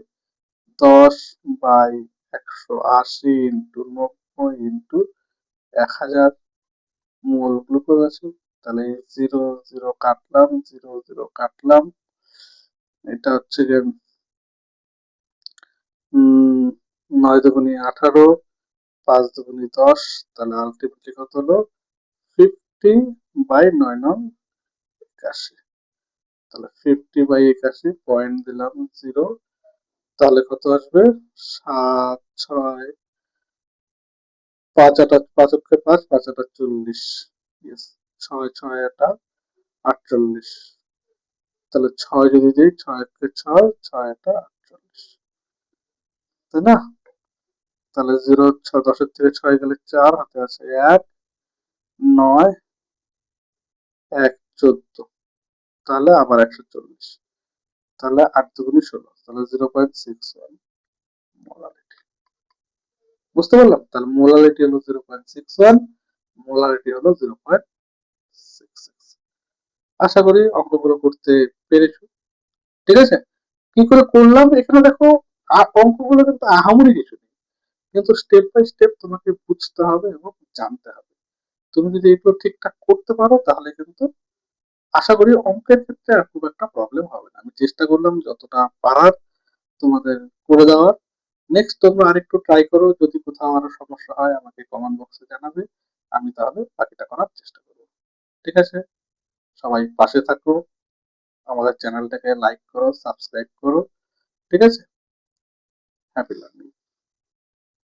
10 by 180 into 90 into 1000 mole glucose আছে। তাহলে 0 কাটলাম, 0 কাটলাম, এটা হচ্ছে যে 9 দুগুণে 18, 5 দুগুণে 10, তাহলে আলটিমেটলি কত হলো 50 বাই 9 নং 81। তাহলে 50 বাই 81 পয়েন্ট দিলাম 0, তাহলে কত আসবে 7 6 5 8 5 অক্ষে 5 5 8 40, ইয়েস 6 6 এটা 48। তাহলে 6 যদি দিই 6 অক্ষে 6 6 এটা 48, তাই না? তাহলে 0 6 10 থেকে 6 গেলে 4, হাতে আছে 1 9 1 14, তাহলে আবার 140, তাহলে 8 দুগুণে 16, তাহলে 0.61 মোলারিটি। বুঝতে পারলাম। তাহলে মোলারিটি হলো 0.61, মোলারিটি হলো 0.66। আশা করি অঙ্কগুলো করতে পেরেছো। ঠিক আছে, কি করে করলাম এখানে দেখো, অঙ্কগুলো কিন্তু আহামরি কিছু নেই, কিন্তু স্টেপ বাই স্টেপ তোমাকে বুঝতে হবে এবং জানতে হবে। তুমি যদি এগুলো ঠিকঠাক করতে পারো তাহলে কিন্তু আশা করি অঙ্কের ক্ষেত্রে আর খুব একটা প্রবলেম হবে না। আমি চেষ্টা করলাম যতটা পারার তোমাদের করে দেওয়ার। নেক্সট তোমরা আরেকটু ট্রাই করো, যদি কোথাও আরো সমস্যা হয় আমাকে কমেন্ট বক্সে জানাবে, আমি তাহলে বাকিটা করার চেষ্টা করবো। ঠিক আছে, সবাই পাশে থাকো, আমাদের চ্যানেলটাকে লাইক করো, সাবস্ক্রাইব করো। ঠিক আছে, হ্যাপি লার্নিং।